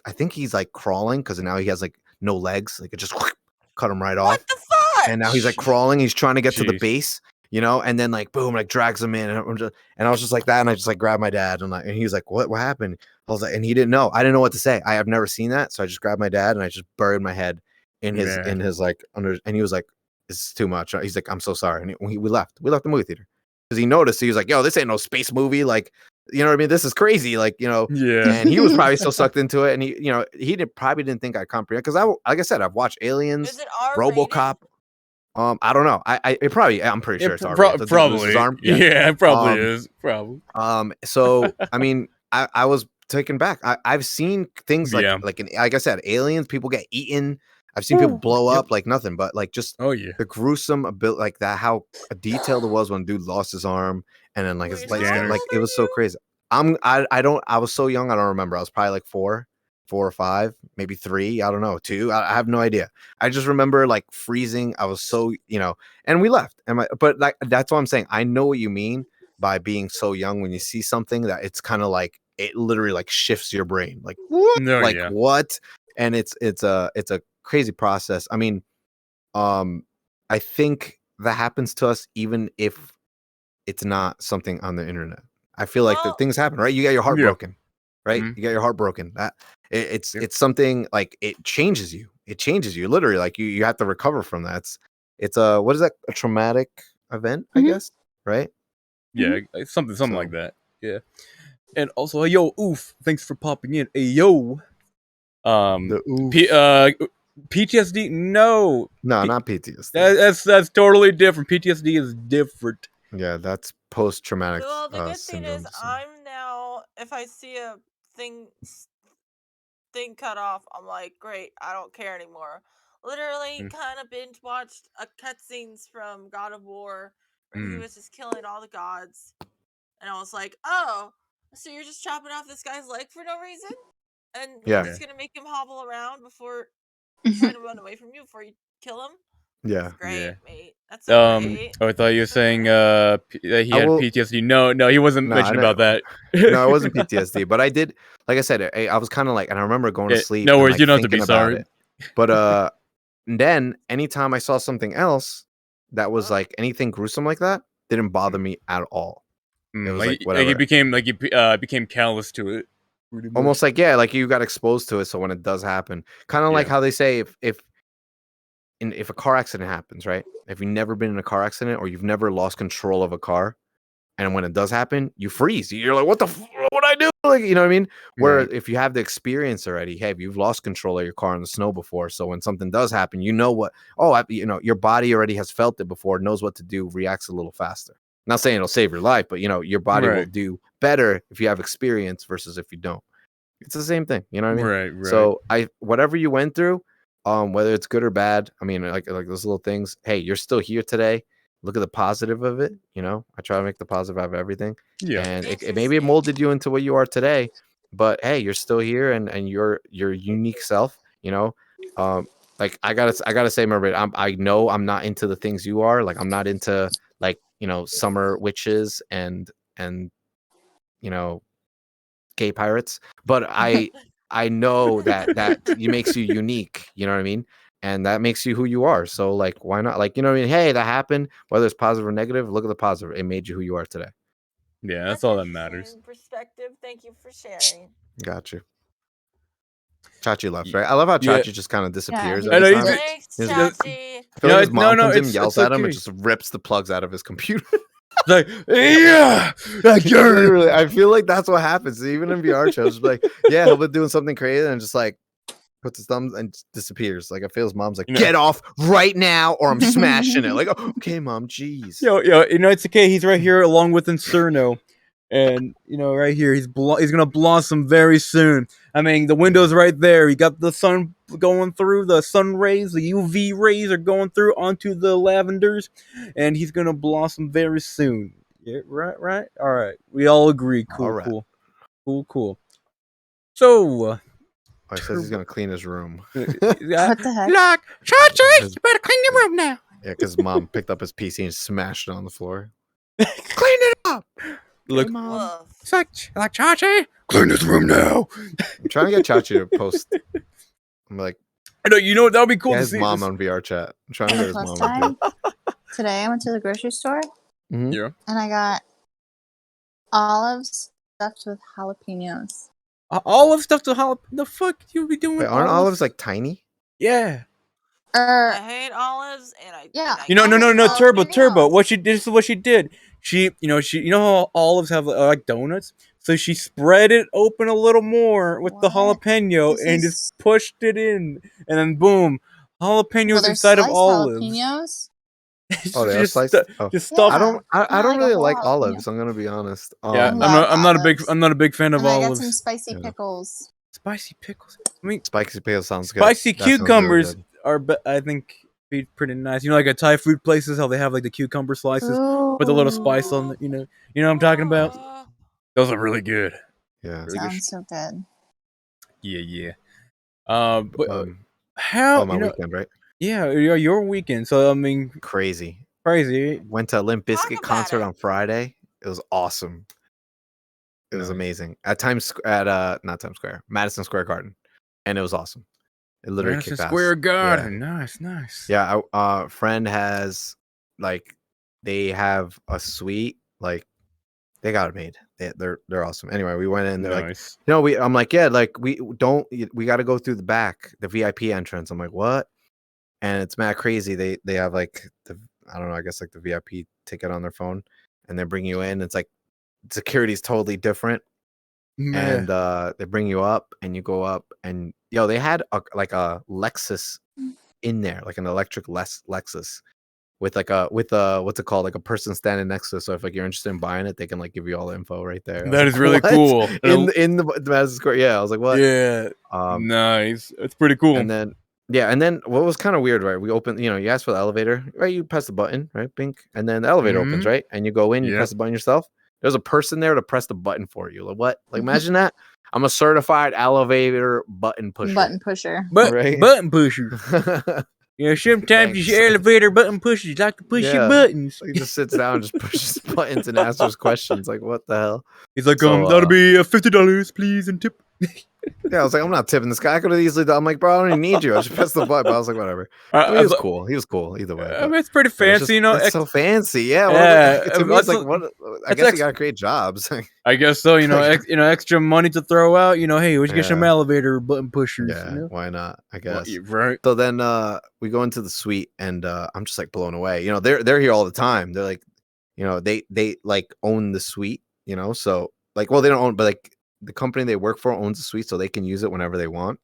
I think he's like crawling because now he has like no legs. Like it just cut him right What off. the fuck? And now he's like crawling. He's trying to get to the Jeez. base, you know, and then like boom, like drags him in, and I was just like that, and I just like grabbed my dad, and he was like, "What happened?" I was like, and he didn't know. I didn't know what to say. I have never seen that, so I just grabbed my dad and I just buried my head in his Man. like under, and he was like, this is too much. He's like, I'm so sorry. And we left. We left the movie theater because he noticed. He was like, yo, this ain't no space movie. Like, you know what I mean? This is crazy. Like, you know, Yeah. and he was probably so sucked into it. And he, you know, probably didn't think I comprehend because like I said, I've watched Aliens, Is it R-rated? RoboCop. I don't know. I'm pretty sure it's Pro- R-rated. Does he lose probably. his arm? Yeah, it probably Um, is. Probably. So I mean, I was taken back. I've seen things like Yeah. like I said, aliens. People get eaten. I've seen people blow up like nothing, but like just Oh yeah. the gruesome ability, like that. How detailed it was when dude lost his arm and then like his Wait, legs. how Get, like old it are was so you? crazy. I was so young. I don't remember. I was probably like four or five, maybe three. I don't know, two. I have no idea. I just remember like freezing. I was so and we left. But like that's what I'm saying. I know what you mean by being so young when you see something that it's kind of like it literally like shifts your brain. Like what? No, Like yeah. what? And it's a crazy process. I mean, I think that happens to us even if it's not something on the internet. I feel like Well- that things happen, right? You get your heart Yeah. broken, right? Mhm. You get your heart broken. That Yep. it's something like it changes you. It changes you literally. Like you have to recover from that. It's a what is that? A traumatic event, I Mhm. guess, right? Yeah, something So- like that. Yeah. And also, hey, yo, oof, thanks for popping in. Hey, yo. PTSD? No. No, not PTSD. That's totally different. PTSD is different. Yeah, that's post traumatic. Well, the good thing is, syndrome. I'm now. If I see a thing cut off, I'm like, great, I don't care anymore. Literally, Mm. kind of binge watched a cutscenes from God of War where he Mm. was just killing all the gods, and I was like, oh, so you're just chopping off this guy's leg for no reason, and Yeah. you're just gonna make him hobble around before trying to run away from you before you kill him? Yeah. That's great, Yeah. mate. That's so great. Oh, I thought you were So saying great. that he I had will- PTSD. No, he wasn't No, I mentioning about that. No, it wasn't PTSD, but I did. Like I said, I was kind of like, and I remember going to Yeah, sleep. no and, worries, like, you don't have to be thinking about sorry. it. But then anytime I saw something else that was like anything gruesome like that, didn't bother me at all. It was like whatever. he became callous to it. pretty much. Almost like like you got exposed to it, so when it does happen, kind of like Yeah. how they say if a car accident happens, right? If you've never been in a car accident or you've never lost control of a car, and when it does happen, you freeze. You're like, what what I do? Like, you know what I mean? Where Right. if you have the experience already, hey, you've lost control of your car in the snow before. So when something does happen, you know what? Your body already has felt it before, knows what to do, reacts a little faster. Not saying it'll save your life, but your body will Right. do better if you have experience versus if you don't. It's the same thing. You know what I mean? Right. So whatever you went through, whether it's good or bad, I mean, like those little things. Hey, you're still here today. Look at the positive of it. I try to make the positive out of everything. Yeah. And it maybe it molded you into what you are today. But hey, you're still here, and you're your unique self. Like I gotta say, Mermaid, I know I'm not into the things you are. Like I'm not into like summer witches and gay pirates, but I know that makes you unique, you know what I mean? And that makes you who you are. So like why not? Like, you know what I mean? Hey, that happened, whether it's positive or negative, look at the positive. It made you who you are today. Yeah, that's all that matters. Interesting perspective. Thank you for sharing. Got you. Chachi left, right? I love how Yeah. Chachi just kind of disappears. he every I know, time. he's- Thanks, He's- Chachi. I feel like his No, mom comes in, it's yells at him, okay. and just rips the plugs out of his computer. It's like, yeah, Literally, I feel like that's what happens. Even in VR shows, just like, yeah, he'll be doing something crazy and just like puts his thumbs and just disappears. Like I feel his mom's like, get off right now, or I'm smashing it. Like, oh, okay, mom, jeez. Yo, it's okay. He's right here along with Incerno, and right here, he's gonna blossom very soon. I mean, the window's right there. You got the sun going through, the sun rays, the UV rays are going through onto the lavenders, and he's gonna blossom very soon. Yeah, right. All right, we all agree. Cool, All right. cool. So, Oh, he says he's gonna clean his room. What the heck? like, Chachi, His- you better clean your room now. Yeah, because mom picked up his PC and smashed it on the floor. Clean it up. Look, Hey, Mom. Woof. it's like Chachi, clean this room now. I'm trying to get Chachi to post. I'm like, I know, that would be cool get to his see. mom on VR chat. I'm trying to get his Plus mom on time. Today I went to the grocery store VR. Yeah. and I got olives stuffed with jalapenos. Olive stuff to jalapeno. The fuck you be doing? Wait, aren't olives like tiny? Yeah. I hate olives, and I Yeah. and I You know, no, don't no, love Turbo. meals. What she did? This is what she did. She, you know how olives have like donuts. So she spread it open a little more with the What? jalapeno This and just is pushed it in, and then boom, well, jalapenos they're inside of sliced olives. jalapenos. Oh, they are just, sliced. Oh, just Yeah, stuff. I don't. I not don't like a really whole like jalapeno. olives. I'm gonna be honest. Yeah, I love I'm not a big, olives. I'm not a big fan of And I got some olives. spicy Yeah. pickles. Spicy pickles. I mean, Spicy pickle sounds good. spicy That sounds really cucumbers good. are, I think, be pretty nice. You know, like at Thai food places, how they have like the cucumber slices with a little spice on Ooh, it. You know what I'm talking about. Uh, Those are really good. Yeah. Really good. sounds so good. Yeah. But Oh, how my weekend, right? Yeah, your weekend. So I mean, Crazy. crazy. Went to a Limp Talk Bizkit about concert it. on Friday. It was awesome. It was Nice. amazing at not Times Square, Madison Square Garden, and it was awesome. It literally Madison kicked ass. Square Yeah, Garden. Nice. yeah. Friend has like they have a suite. Like they got it made. They're awesome. Anyway, we went in. They're like, Nice. I'm like, yeah, like we got to go through the back, the VIP entrance. I'm like, what? And it's mad crazy. They have like I don't know, I guess like the VIP ticket on their phone, and they bring you in. It's like security's totally different, Man. and they bring you up, and you go up, and they had like a Lexus in there, like an electric Lexus with what's it called, like a person standing next to it. So if like you're interested in buying it, they can like give you all the info right there. I was That like, is really "What?" cool. in the Madison Square. Yeah, I was like, what? Yeah. Um, Nice. It's pretty cool. and then what was kind of weird, right? We open, you ask for the elevator, right? You press the button, right? Bink, and then the elevator opens, Mhm. right? And you go in, you Yep. press the button yourself. There's a person there to press the button for you. Like what? Like imagine that. I'm a certified elevator button pusher. Button pusher. Right? Button pusher. Yeah, sometimes these Thanks. elevator button pushers like to push your Yeah. buttons. He just sits down, and just pushes buttons and answers questions. Like what the hell? He's like, So, that'll be $50, please, and tip. Yeah, I was like, I'm not tipping this guy. I could have easily done. I'm like, bro, I don't even need you. I just pressed the button. But I was like, whatever. I mean, I he was was like, cool. He was cool either way. I mean, it's pretty But it's fancy, just it's so fancy. Yeah. To me, it's like what? I that's guess you gotta create jobs. I guess so. Extra money to throw out. Hey, we should get some Yeah. elevator button pushers. Yeah, why not? I Well, guess. yeah, right. So then we go into the suite, and I'm just like blown away. They're here all the time. They're like, they like own the suite. So like, well, they don't own, but like the company they work for owns the suite, so they can use it whenever they want.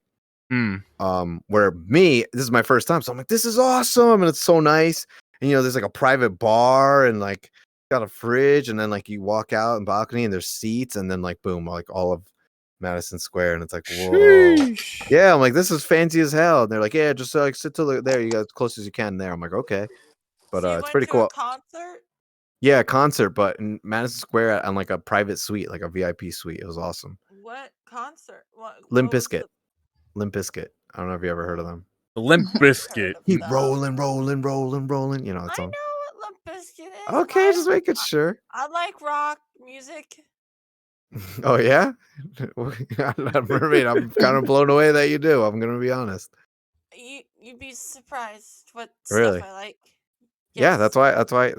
Where this is my first time, so I'm like, this is awesome, and it's so nice. And there's like a private bar, and like got a fridge, and then like you walk out and balcony, and there's seats, and then like boom, like all of Madison Square, and it's like, whoa. Sheesh. Yeah, I'm like, this is fancy as hell. And they're like, yeah, just like sit till there, you got as close as you can there. I'm like, okay. But so you it's went pretty to cool. a concert? Yeah, concert, but in Madison Square on like a private suite, like a VIP suite. It was awesome. What concert? Limp was Bizkit. Limp Bizkit. I don't know if you ever heard of them. Limp Biscuit. Keep rolling. You know that I song. know what Limp Bizkit is. Okay, just make it sure. I like rock music. Oh yeah? Mermaid, I'm kind of blown away that you do. I'm gonna be honest. You'd be surprised what Really? stuff I like. Yeah, Yes. that's why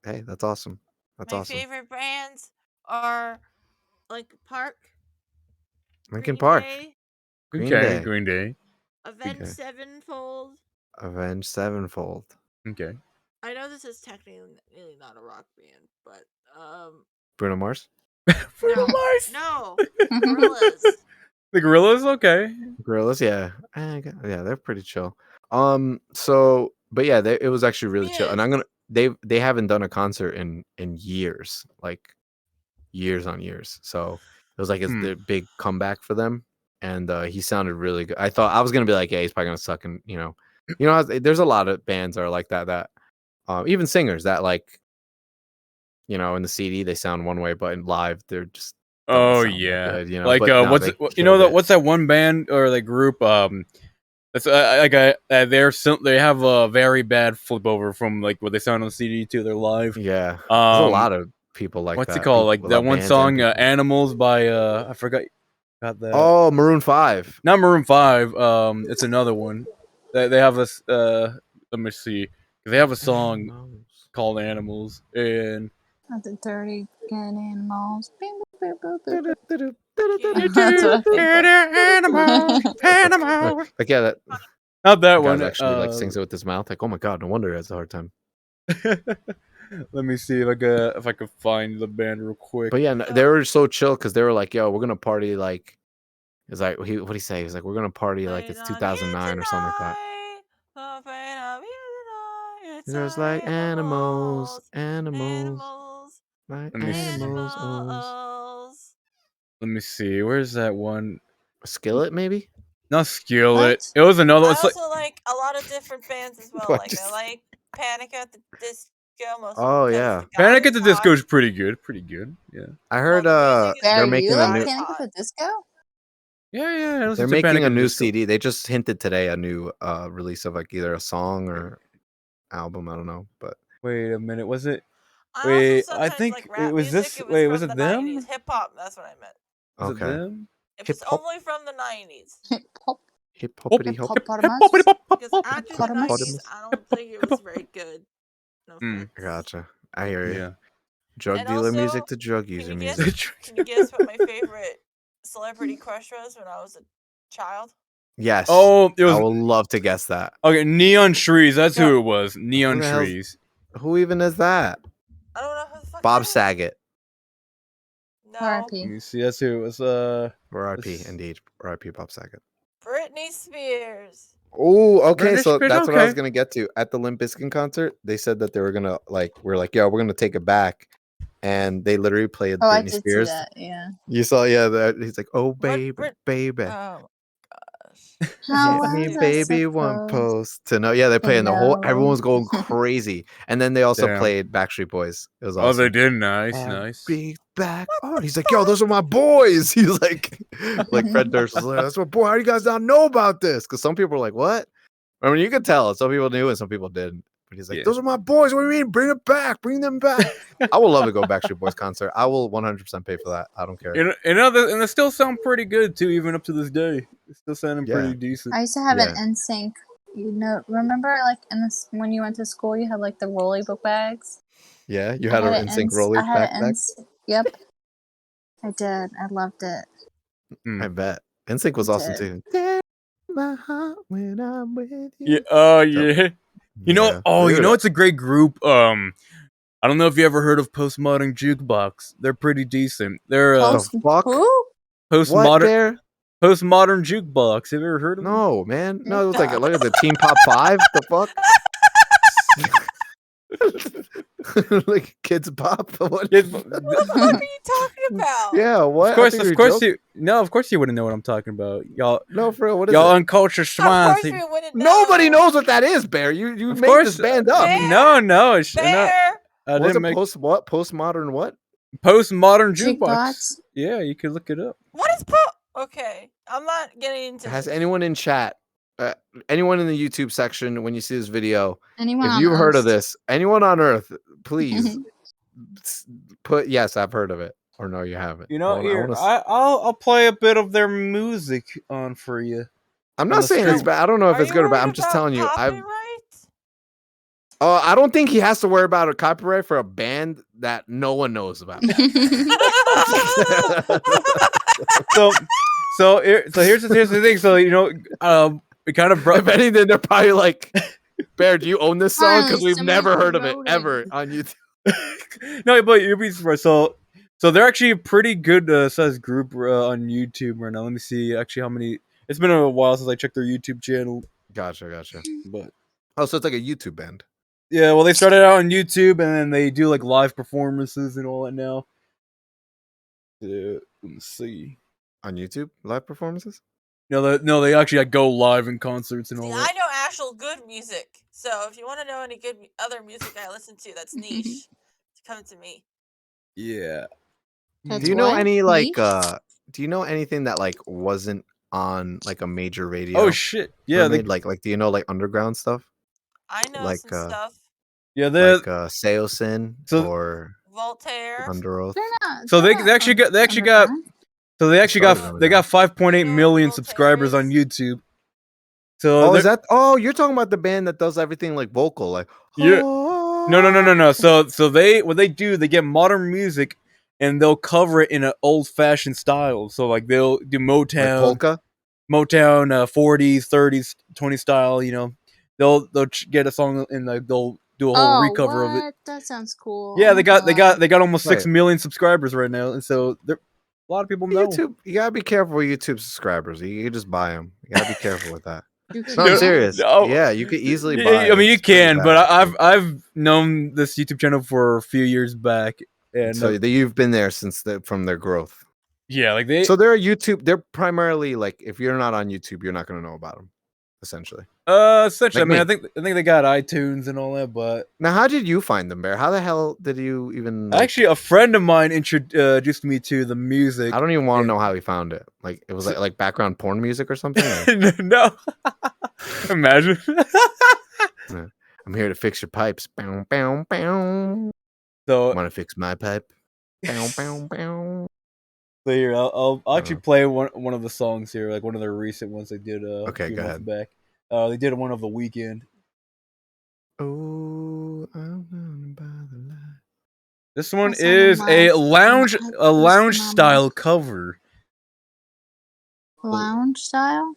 hey, that's awesome. That's My awesome. favorite bands are Linkin Park, Linkin Green Park. Day, Green Okay, Day. Green Day. Avenged Okay. Sevenfold. Avenged Sevenfold. Okay. I know this is technically not a rock band, but Bruno Mars? Bruno Mars. No, Gorillaz. The Gorillas. Okay. Gorillas, yeah. Yeah, they're pretty chill. But yeah, it was actually really chill. And they haven't done a concert in years, like years on years. So it was like it's the big comeback for them. And he sounded really good. I thought I was gonna be like, yeah, he's probably gonna suck. And there's a lot of bands that are like that. Even singers that like, in the CD they sound one way, but in live they're just don't sound that good, Like but no, what's they that? killed it. What's that one band or like group? That's they have a very bad flip over from like what they sound on CD to their live. Yeah, there's a lot of people like what's that. it called? Like People, that one bands and song, people. "Animals" by I forgot. Got that. Oh, Maroon 5. Not Maroon 5. It's another one. They have a let me see. They have a song called "Animals" and The dirty good animals. Boop, boop, boop, boop, boop. Animals. That's what I think of. Animals. Like, yeah, that Not that The one. guy's actually like sings it with his mouth. Like, oh my god, no wonder he has a hard time. Let me see if I could find the band real quick. But yeah, they were so chill because they were like, "Yo, we're gonna party like." It's like what he say? He's like, "We're gonna party like it's 2009 or something like that." There's like animals, like Let me see. animals. Let me see. Where's that one? A skillet, maybe. Not Skillet. What? It was another I one. It's also like a lot of different bands as well. What Like just- I like Panic at the Disco mostly Oh, because yeah. the guy Panic at is the Disco hot. is pretty good. Pretty good. Yeah. I heard Well, the music is they're Barry, making you a like new Panic at the Disco? Yeah. I listen they're to making Panic a at the new Disco. CD. They just hinted today a new release of like either a song or album. I don't know, but Wait a minute. Was it? I Wait, also sometimes I think like rap was music. this. It was Wait, from was it the them? 90s. Hip hop, that's what I meant. Was it okay. them? It was Hip-hop? only from the 90s. Hip-hop. Hip hoppity hop. Hippopotamus? Because after the Hippopotamus? 90s, I don't think it was very good. No offense. Gotcha. I hear you. Yeah. Drug And dealer also, music to drug Can user you guess? music. Can you guess what my favorite celebrity crush was when I was a child? Yes. Oh, it I was would love to guess that. okay. Neon Trees. That's who Yeah. it was. Neon Who the hell's- Trees. Who even is that? I don't know who the fuck. Bob that is. Saget. No. Let R.I.P. me see. That's who it was. R.I.P. This- Indeed. R.I.P. Bob Saget. Britney Spears. Oh, okay. British So Spears, that's what I was okay. gonna get to. At the Limp Bizkit concert, they said that they were gonna we're like, yeah, we're gonna take it back, and they literally played Oh, I Britney did Spears. see that, yeah. You saw, yeah. That he's like, oh baby, Brit- baby, Oh gosh. How hit me, was I baby, one supposed post to know. Yeah, they playing the whole. know? Everyone's going crazy, and then they also Damn. played Backstreet Boys. It was Oh, awesome. they did. Nice. And Nice. Big back. Oh, he's like, yo, those are my boys. He's like Fred Durst was like, that's my boy. How do you guys not know about this? Because some people were like, what? I mean, you could tell. Some people knew and some people didn't. But he's like, Yeah. those are my boys. What do you mean? Bring it back. Bring them back. I would love to go Backstreet Boys concert. I will 100% pay for that. I don't care. And they still sound pretty good too, even up to this day. It's still sounding Yeah. pretty decent. I used to have Yeah. an NSYNC. You know, remember like when you went to school, you had like the rolly book bags. Yeah, you had an NSYNC rolly I had backpack. Yep, I did. I loved it. I bet. NSYNC was I awesome did. too. My heart when I'm with you. Yeah. Oh yeah. You know. Yeah. Oh, you Dude, know it's a great group. I don't know if you ever heard of Postmodern Jukebox. They're pretty decent. They're Post fuck? who? what postmodern there? postmodern Jukebox. Have you ever heard of them? No, man. No, it was like the Team Pop 5. The fuck? Like Kids Pop. What? Yeah, What the fuck are you talking about? Yeah, what? Of course, I think of you're course joking. of course you wouldn't know what I'm talking about. Y'all No, for real. What is y'all it? uncultured Of swines. course we wouldn't know. Nobody knows what that is, Bear. You Of made course, this band up. Bear. No, it's not. Bear. I What was didn't it make postmodern what? postmodern jukebox. Jukebox. Yeah, you can look it up. What is Okay, I'm not getting into Has this. anyone in chat, anyone in the YouTube section, when you see this video, Anyone if on you've heard of Earth? this, anyone on Earth, please put yes, I've heard of it, or no, you haven't. You know, I here wanna I'll play a bit of their music on for you. I'm on not the saying it's stream. bad. I don't know if Are it's you good or bad. worried I'm just about telling you. copyright? I don't think he has to worry about a copyright for a band that no one knows about. So here's the thing. So you know, we kind of If anything, they're probably like, Bear, do you own this song? Because Finally, we've never someone heard of it wrote it. ever on YouTube. no, but you'll be surprised. So they're actually a pretty good sized group on YouTube right now. Let me see actually how many. It's been a while since I checked their YouTube channel, Gotcha. but Oh, so it's like a YouTube band yeah, well they started out on YouTube and then they do like live performances and all that now. Let's see. on YouTube, live performances. No, they actually like, go live in concerts and all See, that. I know actual good music. So if you want to know any good other music I listen to that's niche, come to me. Yeah. That's Do you know what? any Niche? do you know anything that like wasn't on like a major radio? Oh shit. Yeah. Mermaid? like do you know like underground stuff? I know Like, some stuff. Yeah. They Like Seosin So- or Voltaire. Under Oath. They're not. So they're they actually got underground. so they actually started got on they it. got 5.8 No, million Voltaire subscribers on is- YouTube. So Oh, they're- is that? Oh, you're talking about the band that does everything like vocal, like Yeah. No. So what they do, they get modern music and they'll cover it in an old fashioned style. So like they'll do like Motown. polka. Motown 40s, 30s, 20s style. You know, they'll get a song and like they'll do a whole Oh, recover of it. what? That sounds cool. Yeah, Oh they my got God. almost 6 Right. million subscribers right now, and so a lot of people know. YouTube, you gotta be careful with YouTube subscribers. You can just buy them. You gotta be careful with that. You No, I'm can't? serious. No. Yeah, you could easily Yeah, buy. I mean, you It's pretty can, bad, but actually. I've known this YouTube channel for a few years back, and So you've been there since from their growth. yeah, like they So they're YouTube. They're primarily like, if you're not on YouTube, you're not gonna know about them. Essentially. essentially, Like I mean, me. I think they got iTunes and all that, but Now, how did you find them, Bear? How the hell did you even? Like, actually, a friend of mine introduced me to the music. I don't even want to and- know how he found it. Like, it was like background porn music or something. Or- No, imagine. I'm here to fix your pipes. Bow, bow, bow. So, Want to fix my pipe? Bow, bow, bow. so here, I'll actually Uh-huh. play one of the songs here, like one of their recent ones they did Okay, a few go months ahead. back. They did one of the weekend. Oh, I'm running by the light. This one That's not is a enough. lounge What? a lounge What's the style cover. Lounge style?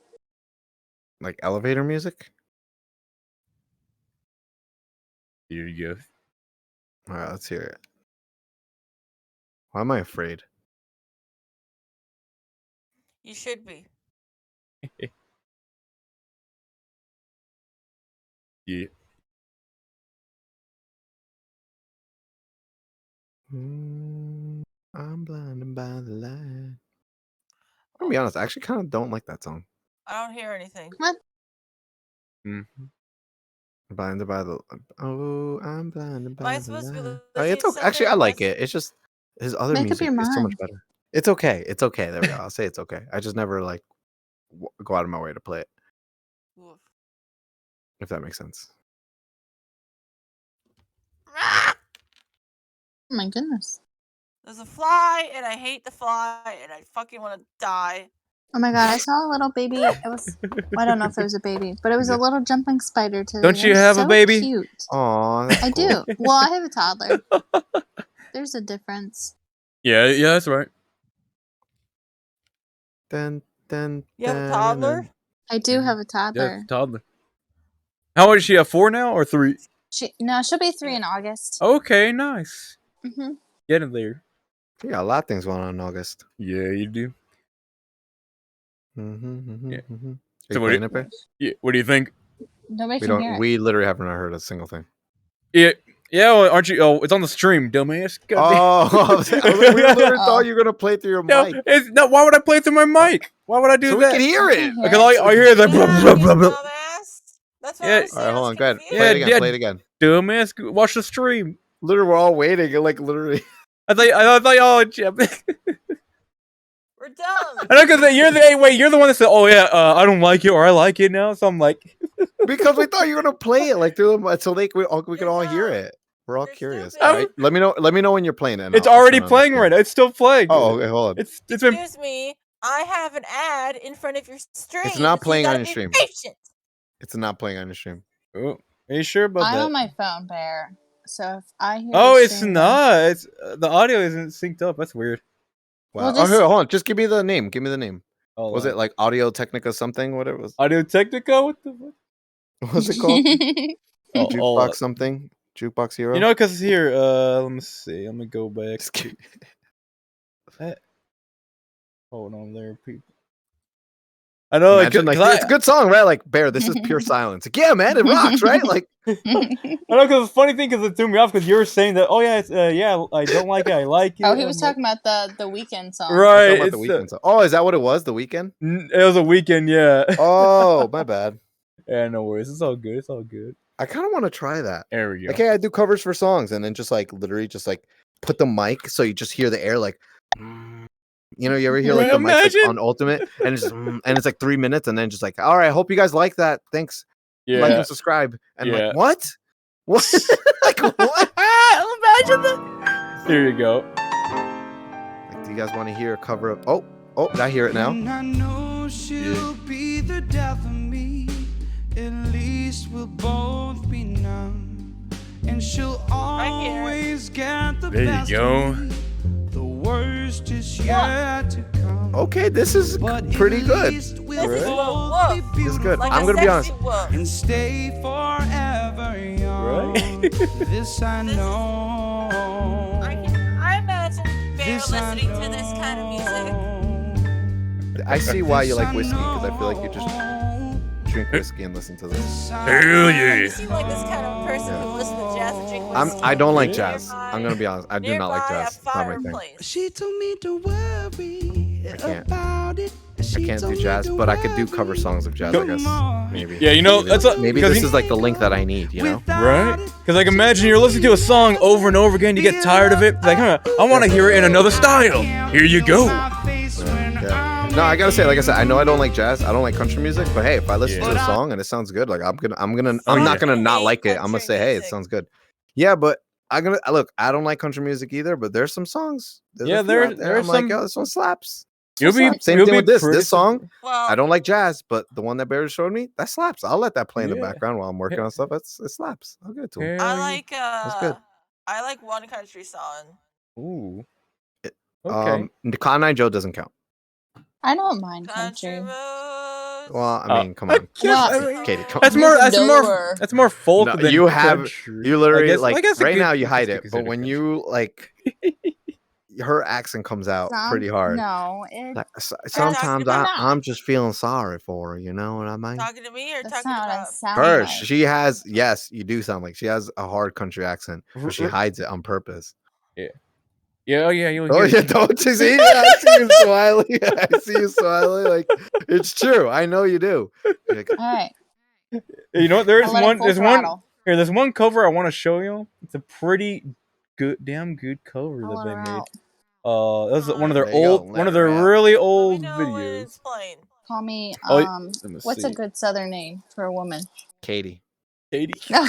Like elevator music? Here you go. All right, let's hear it. Why am I afraid? You should be. Yeah. I'm blinded by the light. I'm gonna be honest, I actually kind of don't like that song. I don't hear anything. Mhm. Blinded by the oh, I'm blinded Am I by the supposed to be light. listening It's to okay. Actually, I something? like it. It's just his other Make up music your is so much mind. better. It's okay. It's okay. There we go. I'll say it's okay. I just never like go out of my way to play it, Oof. if that makes sense. Ah! Oh my goodness. There's a fly, and I hate the fly, and I fucking want to die. Oh my God, I saw a little baby. It was, I don't know if it was a baby, but it was Yeah. a little jumping spider today. Don't It you was have a so baby? Cute. Aw, that's I cool. do. Well, I have a toddler. There's a difference. Yeah, that's right. Dun, dun, You have a dun, toddler? dun. I do have a Yeah, toddler. toddler. How old is she? At 4 now or 3? She'll be 3 in August. Okay, nice. Mm-hmm. Get in there. You got a lot of things going on in August. Yeah, you do. Yeah. Are So you what playing do it, Bear? Yeah, what do you think? Nobody We can hear don't. it. We literally haven't heard a single thing. Yeah, well, aren't you? Oh, it's on the stream, dumbass. Oh, I was like, we literally thought you were gonna play through your No, mic it's no. Why would I play through my mic? Why would I do so that? we can hear I it. can hear Because it. all you hear is like blah, Yeah, blah, you blah, blah. dumbass. That's what Yeah. I All was saying. right, I hold was on. Go ahead. confused. Play it again. Yeah. Play it again. Dumbass, watch the stream. Literally, we're all waiting. And like literally. I thought y'all. We're dumb. I know because you're the one that said, "Oh yeah, I don't like it," or "I like it now." So I'm like, Because we thought you were gonna play it like through them, so we could You're all hear dumb. it. We're all You're curious. stupid. All right, let me know. Let me know when you're playing it. and it's I'll already turn on the playing stream. right now. It's still playing. Oh, okay, hold on. It's been. Excuse me. I have an ad in front of your stream. not so playing you on gotta your be stream. Patient. It's not playing on your stream. Oh, are you sure about I'm that? on my phone, Bear. So if I hear Oh, the it's stream, not. It's the audio isn't synced up. That's weird. Wow. Well, Oh, just- here, hold on. Just give me the name. Give me the name. Hold Was on. it like Audio Technica something? What it was? Audio Technica? What the fuck? What was it called? Oh, Jukebox something? Jukebox Hero? you know, because here, let me see. Let me go back. Just kidding. Hold on there, people. I know, Imagine, like, it's a good song, right? Like, Bear, this is pure silence. Like, yeah, man, it rocks, right? Like, I know, because it's a funny thing, because it threw me off, because you were saying that, oh yeah, it's, yeah, I don't like it, I like it. Oh, he was I'm talking about the weekend song. I'm right. talking about the weekend song. Oh, is that what it was? The weekend? It was a weekend, yeah. Oh, my bad. Yeah, no worries. It's all good. It's all good. I kind of want to try that. There we go. Okay, I do covers for songs, and then just like literally just like put the mic so you just hear the air like. You know, you ever hear like the mic like, Imagine. on Ultimate, and it's just, and it's like 3 minutes, and then just like, all right, I hope you guys like that. Thanks. Yeah. Like and subscribe. And I'm Yeah. like, what? What? Like, what? Imagine that. Here you go. Like, do you guys want to hear a cover of? Oh, I hear it now. And I know she'll be the death of me. At least we'll both be numb. And she'll I hear it. always get the There you best go. of me. The words worst is yet to come. Okay, this is But pretty at good. least we'll Right. both be This This is good. Like I'm a gonna be honest. sexy wolf. and stay forever young. This I know. I imagine Bear This I listening to this kind of music. know. I see why you This like whiskey, because I feel like you just know. drink whiskey and listen to this. This I Hell You yeah. seem like this kind of person who listens to jazz and drink whiskey. I don't like Yeah. jazz. I'm gonna be honest. I do not like Nearby a jazz. It's not my thing. fireplace. She told me to worry I can't. about it. I can't do jazz, but I could do cover songs of jazz, I guess. Maybe. Yeah, you know, Maybe that's this- a- maybe because this you- is like the link that I need, you know? Right? Because like imagine you're listening to a song over and over again, you get tired of it, like, huh, I want to hear it in another style. Here you go. Yeah. No, I gotta say, like I said, I know I don't like jazz. I don't like country music, but hey, if I listen to a song and it sounds good, like I'm not gonna not like it. I'm gonna say, hey, it sounds good. Yeah, but look. I don't like country music either, but there's some songs. Yeah, a few there- out there's I'm like, some- yo, this one slaps. You'll be Same you'll thing be with this. pretty This song, Well, I don't like jazz, but the one that Barry showed me, that slaps. I'll let that play in the Yeah. background while I'm working on stuff. It slaps. I'll give it to him. Hell I yeah. like good. I like one country song. Ooh. It- Okay. Cotton Eye Joe doesn't count. I don't mind Country country. roads. Well, I mean, come on, Well, Katie, come That's on. more. There's That's no more. word. That's more folk No, than you have- country. You literally I guess like a right good- now you I hide guess it, but consider when country. you like, her accent comes out Some- pretty hard. No, it, Like, talking sometimes about- I'm just feeling sorry for her. You know what I mean? Talking to me or that's talking not what I about? sound Her, like. she has. Yes, you do sound like she has a hard country accent, but she hides it on purpose. Yeah. Oh yeah. You'll Oh hear- yeah, don't you see? I see you smiling. I see you smiling. Like it's true. I know you do. You're like, All right, You know what? There's I'll let it one. full There's one. throttle. Here, there's one cover I want to show you. It's a pretty good, damn good cover I'll that let they her made. out. That's one of their There you go, old, let one of her their out. really Let me old know when videos. it's playing. Call me. Oh, let me What's see. a good Southern name for a woman? Katie. Katie. No,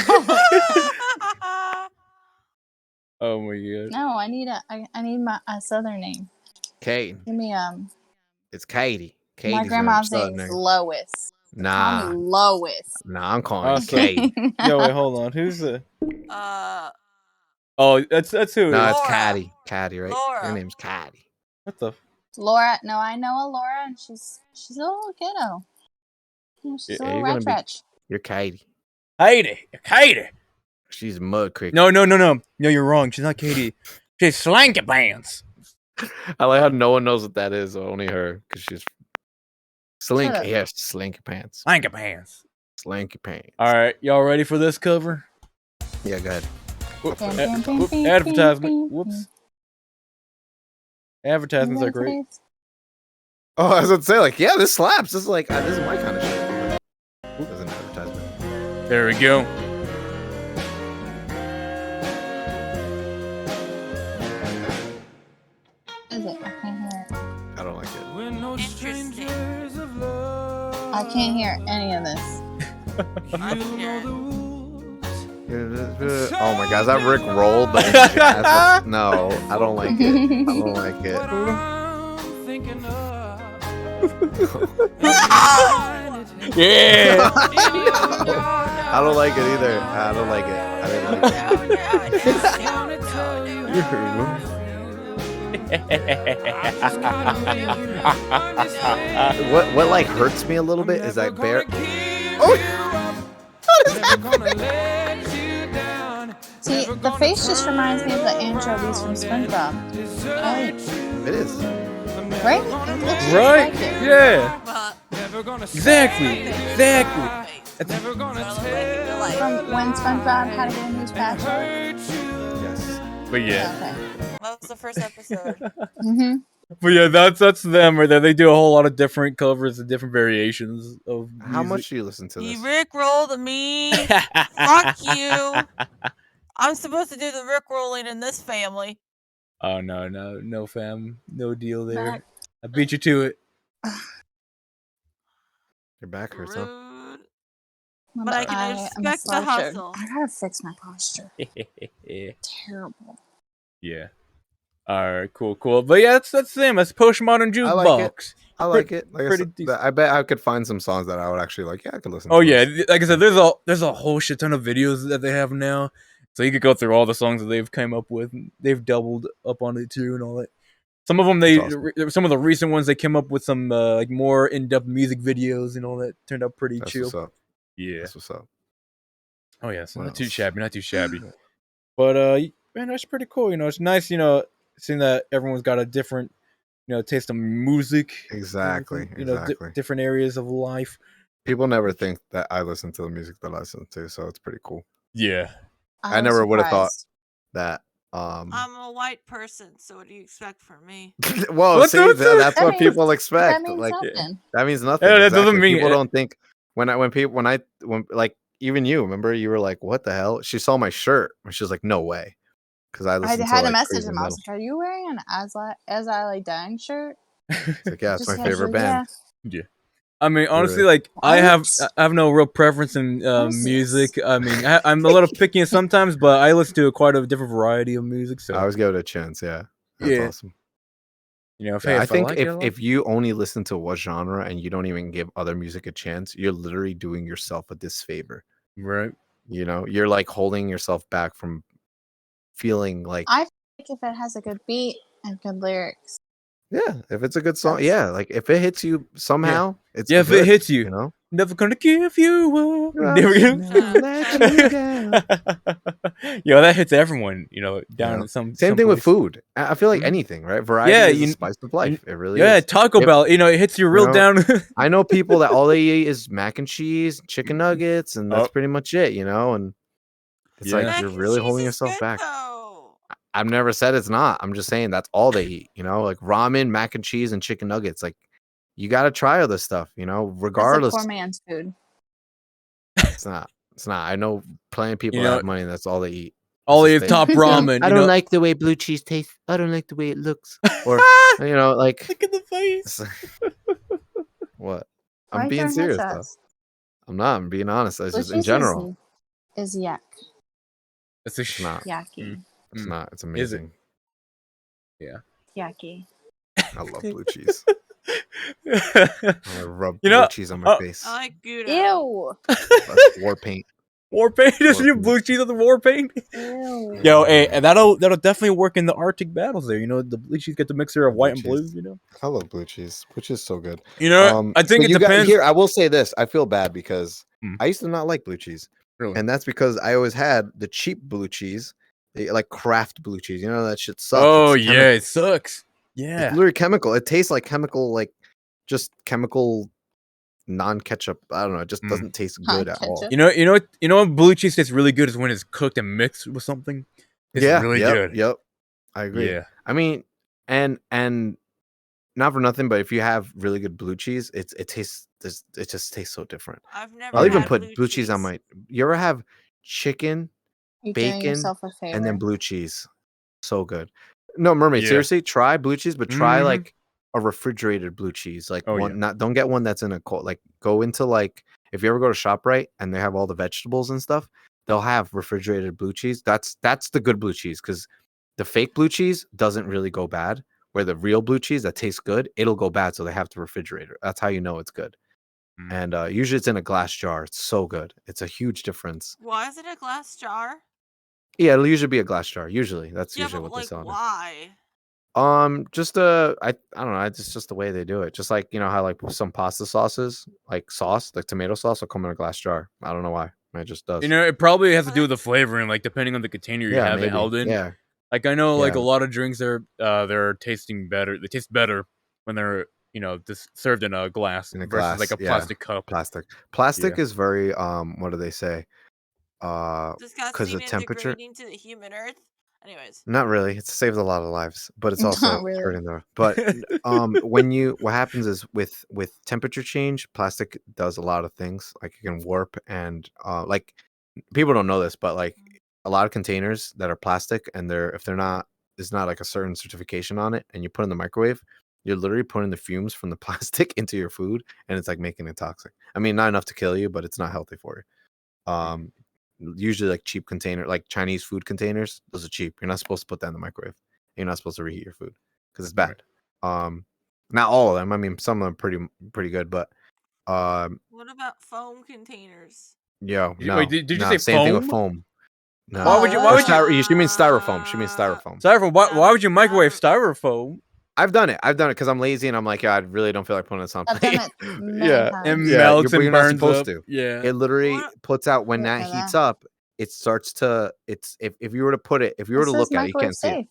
Oh my god. no, I need a Southern name. Kate. Give me It's Katie. Katie's my her grandma's southern name's name. Lois. Call Nah, me Lois. nah, I'm calling Oh, her so- Katie. Yo, wait, hold on. Who's the? uh, Oh, that's who. No, it is. it's Laura. Caddy. Caddy, right? Laura. Her name's Caddy. What the? Laura. No, I know a Laura, and she's a little kiddo. Yeah, she's Yeah, a little you're gonna rat be- wretch. You're Katie. Katie. She's Mud Creek. No, you're wrong. She's not Katie. She's Slanky Pants. I like how no one knows what that is. Only her, because she's Slink. Shut up. Yes, Slinky Pants. Slanky Pants. Slinky Pants. All right, y'all ready for this cover? Yeah, go ahead. Whoop, Bam, ad- bam, bam, whoop, bam, advertisement. bam, Whoops. bam. Advertisements are great. Oh, I was about to say, like, yeah, this slaps. This is like, this is my kind of shit. There's an advertisement. There we go. Is it? I can't hear it. I don't like it. We're no Interesting. strangers of love. I can't hear any of this. I You can know hear the it. rules. Oh my god, is that Rick rolled? That's no, I don't like it. I don't like What it. I'm thinking of. Yeah. I don't like it either. I don't like it. I didn't like it. Wanna tell you What like hurts me a little bit is that bear. See, the face just reminds me of the anchovies from SpongeBob. Right? It is. Right? It looks just Right? like it. Yeah. But Exactly. Exactly. Never gonna don't make it feel like. From when SpongeBob had to get a news password. Yes. But yeah. Okay. That was the first episode. Mm-hmm. But yeah, that's them right there. They do a whole lot of different covers and different variations of How much do you listen to He this? rickrolled me. Fuck you. I'm supposed to do the rickrolling in this family. Oh no fam. No deal there. Back. I beat you to it. Your back hurts, huh? Rude. But I can expect the hustle. I gotta fix my posture. Terrible. Yeah. Alright, cool. But yeah, that's them. That's Postmodern I like it. Jukebox. I like it. Like I, pretty said, decent. I bet I could find some songs that I would actually like. Yeah, I could listen. Oh to yeah, this. like I said, there's a whole shit ton of videos that they have now. So you could go through all the songs that they've come up with. They've doubled up on it too and all that. Some of them, That's some of the recent ones, they came up with some like more in-depth music videos and all that. Turned out pretty That's chill. what's up. Yeah. That's what's up. Oh yeah, so What not too else? shabby, not too shabby. But man, that's pretty cool. It's nice, seeing that everyone's got a different, taste of music. Exactly. Exactly. Different areas of life. People never think that I listen to the music that I listen to, so it's pretty cool. Yeah. I was never would have thought surprised. that. I'm a white person, so what do you expect from me? Well, What's see, that? that's That what means- people That expect. means Like something. that means nothing. Yeah, that Exactly. doesn't mean People it. don't think when like even you remember you were like, what the hell? She saw my shirt and she was like, no way, because I I listened to had to like message crazy him. I metal. was like, "Are you wearing an As I Lay Dying shirt?" It's like, yeah, it's Just my favorite casually, band. yeah. I mean, honestly, Literally. like I have What? no real preference in What is music. this? I mean, I'm a little picky sometimes, but I listen to quite a different variety of music. I So always give it a chance. Yeah, that's yeah, awesome. if Yeah, I if I think like it, I like if you only listen to what genre and you don't even give other music a chance, you're literally doing yourself a disfavor. it. Right. You're like holding yourself back from feeling like, I think if it has a good beat and good lyrics, yeah, if it's a good song, That's- yeah, like if it hits you somehow, it's Yeah, if good, it hits you, know. never gonna give you up. Trust There we go. never let you down. Yo, that hits everyone. Down Yeah. in some Same thing with place. food. I feel like Mhm. anything, right? Variety Yeah, is the spice of life. It really Yeah, is. Taco If- Bell. It hits you real know, down. I know people that all they eat is mac and cheese, chicken nuggets, and that's Oh. pretty much it, and it's Yeah. like Mac you're and really cheese holding is yourself good, back. though. I've never said it's not. I'm just saying that's all they eat, like ramen, mac and cheese, and chicken nuggets. Like you got to try other stuff, that's a regardless. poor man's food. It's not. It's not. I know plenty of people that have money and that's all they eat. All It's they just have top ramen. I don't like the way blue cheese tastes. I don't like the way it looks. Or like Look at the face. what? Why I'm being throwing serious though. headshots? I'm not. I'm being honest. It's Blue just in cheese general. is yuck. It's a It's not. Yucky. It's Mm. not. It's Is it? amazing. Yucky. I love blue cheese. You I want to rub know, blue cheese on my face. I like Gouda. Ew. That's war paint. War paint. Is War your paint. blue cheese on the war paint? Ew. Yo, hey, and that'll definitely work in the Arctic battles there. The blue cheese get the mixture of white and blue. cheese. I love blue cheese. Blue cheese is so good. I think it depends. Here, I will say this. I feel bad because Hmm. I used to not like blue cheese. Really? And that's because I always had the cheap blue cheese, like Kraft blue cheese. That shit sucks. Oh It's yeah, it sucks. It's Yeah. literally chemical. It tastes like chemical, like just chemical non-ketchup. I don't know. It just Mm. doesn't taste good at all. Non-ketchup. You know what blue cheese tastes really good is when it's cooked and mixed with something. It's really good. Yep. I agree. Yeah. I mean, and not for nothing, but if you have really good blue cheese, it just tastes so different. I've never I'll even had put blue cheese on my. You ever have chicken, You're doing bacon, yourself a favor. and then blue cheese? So good. No, mermaid. Yeah. Seriously, try blue cheese, but try Mhm. like a refrigerated blue cheese. Like Oh, one, yeah. don't get one that's in a cold. Like go into like if you ever go to ShopRite and they have all the vegetables and stuff, they'll have refrigerated blue cheese. That's the good blue cheese because the fake blue cheese doesn't really go bad. Where the real blue cheese that tastes good, it'll go bad. So they have to refrigerate it. That's how you know it's good. Mm. And usually it's in a glass jar. It's so good. It's a huge difference. Why is it a glass jar? Yeah, it'll usually be a glass jar. Usually, that's Yeah, usually but what they sell. why? Just I don't know. It's just the way they do it. Just like how like some pasta sauces, like sauce, like tomato sauce, will come in a glass jar. I don't know why. It just does. It probably has to do with the flavoring, like depending on the container you yeah, have maybe. it held in. Yeah, Like I know, like Yeah. a lot of drinks, they're tasting better. They taste better when they're just served in a glass In a versus glass, like a yeah. plastic cup. Plastic is very what do they say? Disgusting of and temperature. degrading to the human earth. Anyways, Not really. It saves a lot of lives, but it's Not also really. hurting them. But what happens is with temperature change, plastic does a lot of things. Like it can warp and like people don't know this, but like a lot of containers that are plastic and there's not like a certain certification on it, and you put it in the microwave, you're literally putting the fumes from the plastic into your food, and it's like making it toxic. I mean, not enough to kill you, but it's not healthy for you. Usually like cheap container, like Chinese food containers, those are cheap. You're not supposed to put that in the microwave. You're not supposed to reheat your food because it's bad. Not all of them. I mean, some of them pretty good, but what about foam containers? no. Wait, did you no, say same thing with foam? foam. No. Why would you- She means styrofoam. Styrofoam. Why would you microwave styrofoam? I've done it because I'm lazy and I'm like, yeah, I really don't feel like putting this on. I've done plate. it many Yeah, times. It yeah, melts but and you're not burns supposed up. to. Yeah. It literally What? puts out when Yeah, that for heats that. up. It starts to. It's if you were to put it, if you were It to says look at it, you microwave can't see it.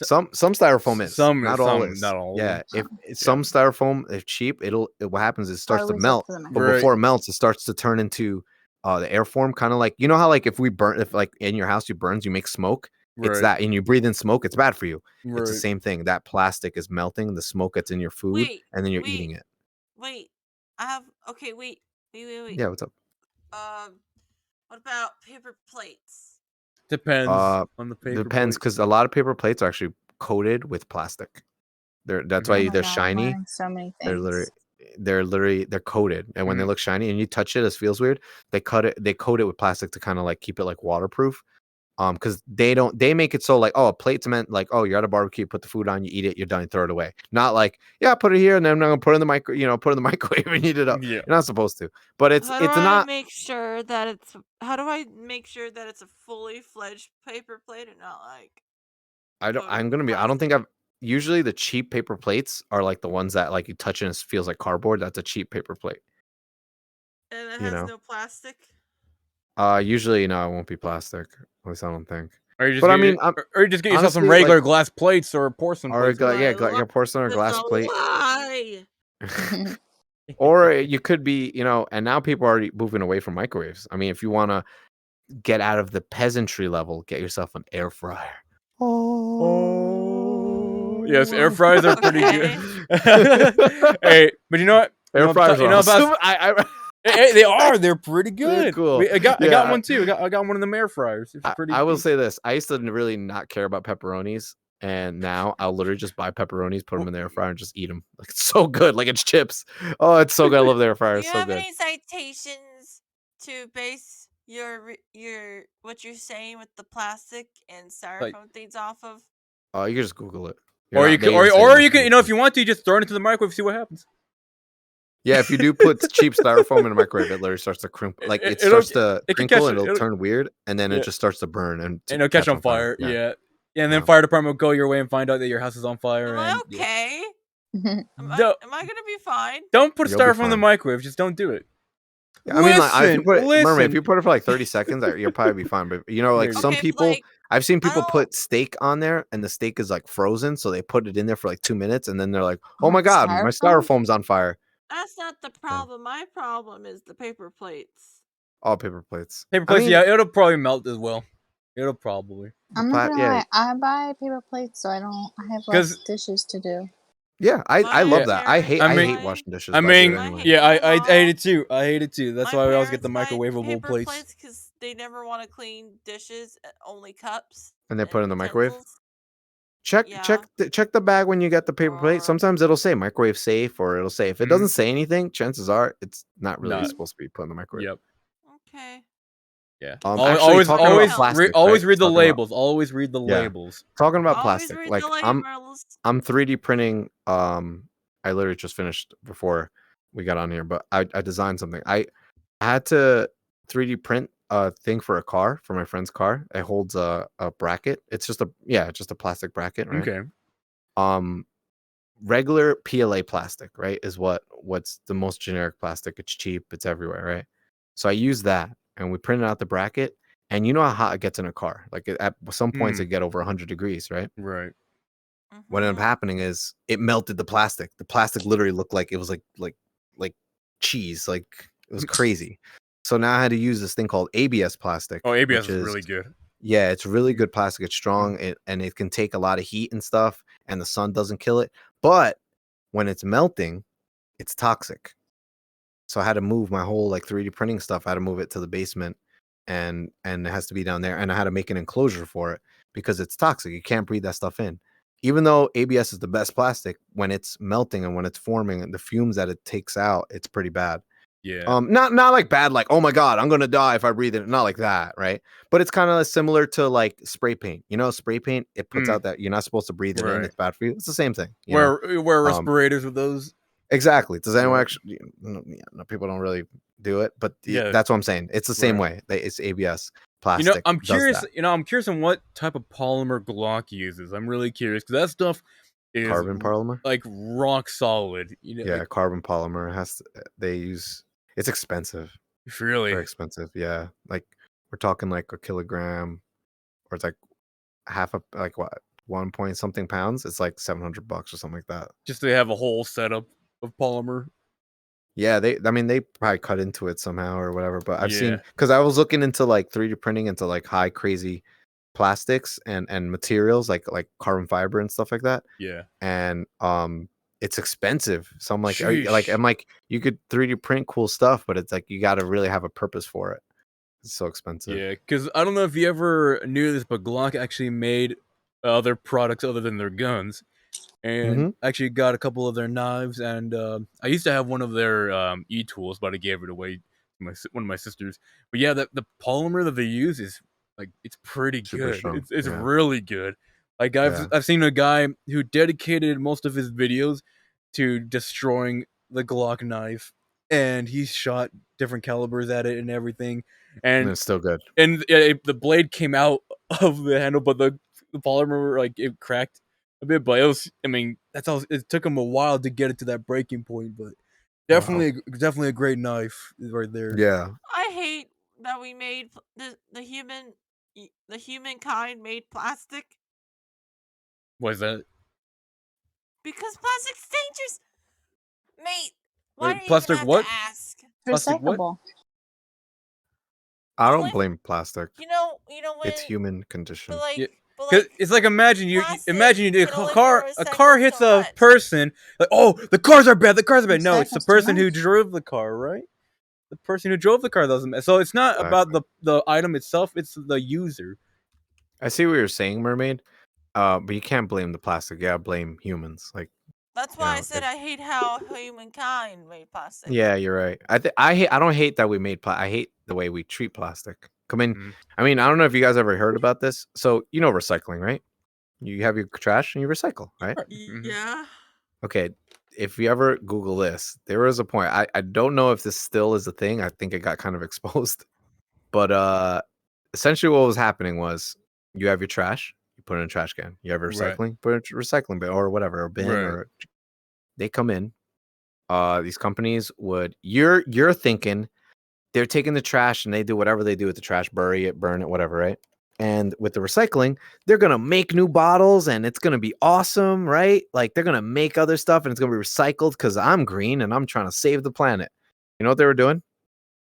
safe. Some styrofoam is Some, not all is. not all. Yeah, if some styrofoam is cheap, what happens is it starts to Always look melt, for the but microwave. before it melts, it starts to turn into the airform, kind of like you know how like if like in your house you burns, you make smoke. It's Right. that, and you breathe in smoke, it's bad for you. It's the Right. same thing. That plastic is melting, the smoke gets in your food, Wait, and then you're wait. eating it. Wait, I have. Okay, wait. Yeah, what's up? What about paper plates? Depends on the paper. Depends plate. because a lot of paper plates are actually coated with plastic. That's Oh why my they're God, I'm shiny. learning so many They're things. literally they're coated, and when they look shiny and you touch it, it feels weird. They coat it with plastic to kind of like keep it like waterproof. Because they make it so like, oh, a plate's meant like, oh, you're at a barbecue, put the food on, you eat it, you're done, throw it away. Not like, yeah, put it here and then I'm gonna put it in the microwave and heat it up. Yeah. You're not supposed to. But it's How do I not. make sure that it's? How do I make sure that it's a fully fledged paper plate and not like? I don't. coated I'm with gonna be. I don't think plastic? I've. Usually the cheap paper plates are like the ones that like you touch and it feels like cardboard. That's a cheap paper plate. And it You has know. no plastic. Usually no, it won't be plastic. At least I don't think. Or you just But I get, mean, or you just get yourself some honestly, regular like, glass plates or porcelain or plates. yeah, like a porcelain or It's glass a plate. lie. Or you could be, and now people are already moving away from microwaves. I mean, if you want to get out of the peasantry level, get yourself an air fryer. Oh, yes, air fryers are pretty Okay. good. Hey, but you know what? Air fryers are awesome. Hey, they are. They're pretty good. They're cool. I got Yeah, one too. I got one of the air fryers. It's pretty. I will say this: I used to really not care about pepperonis, and now I'll literally just buy pepperonis, put them in the air fryer, and just eat them. Like it's so good, like it's chips. Oh, it's so good. I love the air fryer. Do It's you so have good. any citations to base your what you're saying with the plastic and styrofoam things off of? Oh, you can just Google it. Or you can, or you can, if you want to, just throw it into the microwave, see what happens. Yeah, if you do put cheap styrofoam in a microwave, it literally starts to crinkle. Like it starts to crinkle and it'll turn weird, and then it just starts to burn and it'll catch on fire. Yeah, and then fire department will go your way and find out that your house is on fire. Am I okay? Mhm. Am I gonna be fine? Don't put You'll be styrofoam in the fine. maikrowave. Just don't do it. Yeah, I mean, like, Listen. Mermaid, if you put it for like 30 seconds, you'll probably be fine. But like some Okay, people, like, I've seen people don't- put steak on there, and the steak is like frozen, so they put it in there for like 2 minutes, and then they're like, "Oh Oh, my god, my styrofoam? styrofoam's on fire!" That's not the problem. My problem is the paper plates. All paper plates. Paper plates, yeah, it'll probably melt as well. It'll probably. I'm not gonna lie. I buy paper plates, so I have less dishes to do. Yeah, I love that. I hate washing dishes. I mean, anyway. I hate it too. I hate it too. That's why we always get the parents buy microwavable paper plates. because they never want to clean dishes, only cups. And they put it in the microwave. utensils. Check the bag when you get the paper plate. Sometimes it'll say microwave safe, or it'll say if it doesn't say anything, chances are it's not really supposed to be put in the microwave. Yep. Okay. Yeah. Always read the labels. Always read the labels. Talking about Always plastic, read like the labels. I'm 3D printing. I literally just finished before we got on here, but I designed something. I had to 3D print a thing for a car, for my friend's car. It holds a bracket. It's just a plastic bracket, right? Okay. Regular PLA plastic, right, is what's the most generic plastic. It's cheap, it's everywhere, right? So I use that, and we printed out the bracket, and you know how hot it gets in a car. Like at some points it get over 100 degrees, right? Right. What ended up happening is it melted the plastic. The plastic literally looked like it was like cheese. Like it was crazy. So now I had to use this thing called ABS plastic. Oh, ABS is really good. Yeah, it's really good plastic. It's strong, and it can take a lot of heat and stuff, and the sun doesn't kill it. But when it's melting, it's toxic. So I had to move my whole like 3D printing stuff. I had to move it to the basement, and it has to be down there. And I had to make an enclosure for it because it's toxic. You can't breathe that stuff in. Even though ABS is the best plastic, when it's melting and when it's forming and the fumes that it takes out, it's pretty bad. Yeah. Not like bad, like, oh my god, I'm gonna die if I breathe it. Not like that, right? But it's kind of similar to like spray paint. Spray paint, it puts out that you're not supposed to breathe it in. It's bad for you. It's the same thing. Wear respirators with those. Exactly. Does anyone actually? No, people don't really do it, but that's what I'm saying. It's the same way. It's ABS plastic. I'm curious. I'm curious on what type of polymer Glock uses. I'm really curious because that stuff is Carbon polymer. like rock solid. You know, Yeah, like, carbon polymer they use. It's expensive, really. very expensive. Yeah, like we're talking like a kilogram, or it's like half a like what 1 point something pounds. It's like $700 or something like that. Just to have a whole setup of polymer. Yeah, I mean, they probably cut into it somehow or whatever. But I've seen Yeah. because I was looking into like 3D printing into like high crazy plastics and materials like carbon fiber and stuff like that. Yeah. And it's expensive. So I'm like, Sheesh. I'm like, you could 3D print cool stuff, but it's like you got to really have a purpose for it. It's so expensive. Yeah, because I don't know if you ever knew this, but Glock actually made other products other than their guns, and Mhm. actually got a couple of their knives. And I used to have one of their e-tools, but I gave it away to one of my sisters. But yeah, the polymer that they use is like it's pretty Super good. strong. It's Yeah. really good. Like Yeah. I've seen a guy who dedicated most of his videos to destroying the Glock knife, and he shot different calibers at it and everything. And And it's still good. the blade came out of the handle, but the polymer like it cracked a bit. But it was, I mean, that's all. It took him a while to get it to that breaking point, but Wow. definitely a great knife right there. Yeah. I hate that we made the humankind made plastic What is that? because plastic's dangerous. Mate, why Wait, do you plastic even have what? to ask? Plastic what? Recyclable. I But don't when blame plastic. you know when, It's human condition. but like, Yeah. but 'Cause like, it's like imagine you plastic a can only be car recycled hits so a much. person, like, oh, the cars are bad, the cars are bad. No, it's the Recycles too person who much. drove the car, right? The person who drove the car doesn't. So it's not about Exactly. the item itself; it's the user. I see what you're saying, Mermaid. But you can't blame the plastic. Yeah, blame humans. Like, That's you why I know, said I hate how humankind made plastic. yeah, you're right. I don't hate that we made I hate the way we treat plastic. Mhm. I mean, I don't know if you guys ever heard about this. So, you know recycling, right? You have your trash and you recycle, right? Mhm. Yeah. Okay. If you ever Google this, there was a point. I don't know if this still is a thing. I think it got kind of exposed. But essentially what was happening was you have your trash, you put it in a trash can. You have your Right. recycling, put it in a recycling bin or whatever, or bin, Right. or they come in. These companies would you're thinking they're taking the trash and they do whatever they do with the trash, bury it, burn it, whatever, right? And with the recycling, they're gonna make new bottles and it's gonna be awesome, right? Like they're gonna make other stuff and it's gonna be recycled because I'm green and I'm trying to save the planet. You know what they were doing?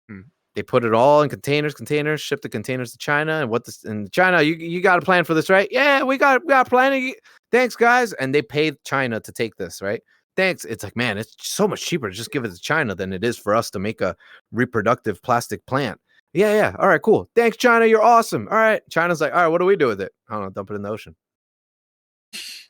Hmm. They put it all in containers, ship the containers to China. And in China, you got a plan for this, right? Yeah, we got a plan. Thanks, guys. And they paid China to take this, right? Thanks. It's like, man, it's so much cheaper to just give it to China than it is for us to make a reproductive plastic plant. Yeah. All right, cool. Thanks, China. You're awesome. All right. China's like, all right, what do we do with it? I don't know, dump it in the ocean.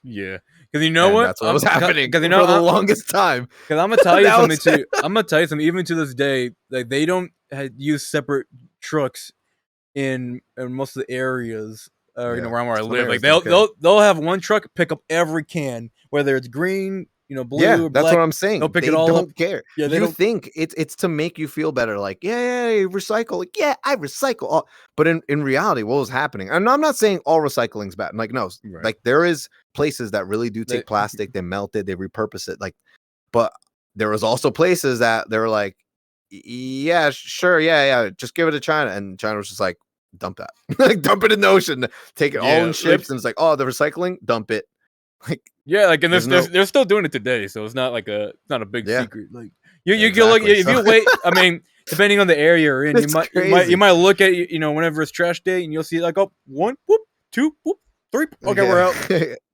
Yeah, because you know And what? that's what was happening Because for the longest time. Because I'm gonna tell you That something was- too. I'm gonna tell you something. Even to this day, like they don't use separate trucks in most of the areas, you know, Yeah, around where I some live. Like areas don't care. they'll have one truck pick up every can, whether it's green, you know, blue, Yeah, or that's black. what I'm saying. They'll pick They it all don't up. care. Yeah, they you don't. think it's to make you feel better, like, yeah, recycle. Like, yeah, I recycle all. But in reality, what was happening? And I'm not saying all recycling's bad. Like, no, Right. like there is places that really do They- take plastic, they melt it, they repurpose it. Like, but there was also places that they were like, yeah, sure, yeah, just give it to China. And China was just like, dump that. Like, dump it in the ocean, take it all Yeah, in like- ships, and it's like, oh, the recycling, dump it. Like, Yeah, like and There's no- they're still doing it today, so it's not like it's not a big Yeah. secret. Like you Yeah, can look exactly. if you wait. I mean, depending on the area you're in, It's you crazy. might look at you know whenever it's trash day and you'll see like oh 1 whoop 2 whoop 3 okay we're out.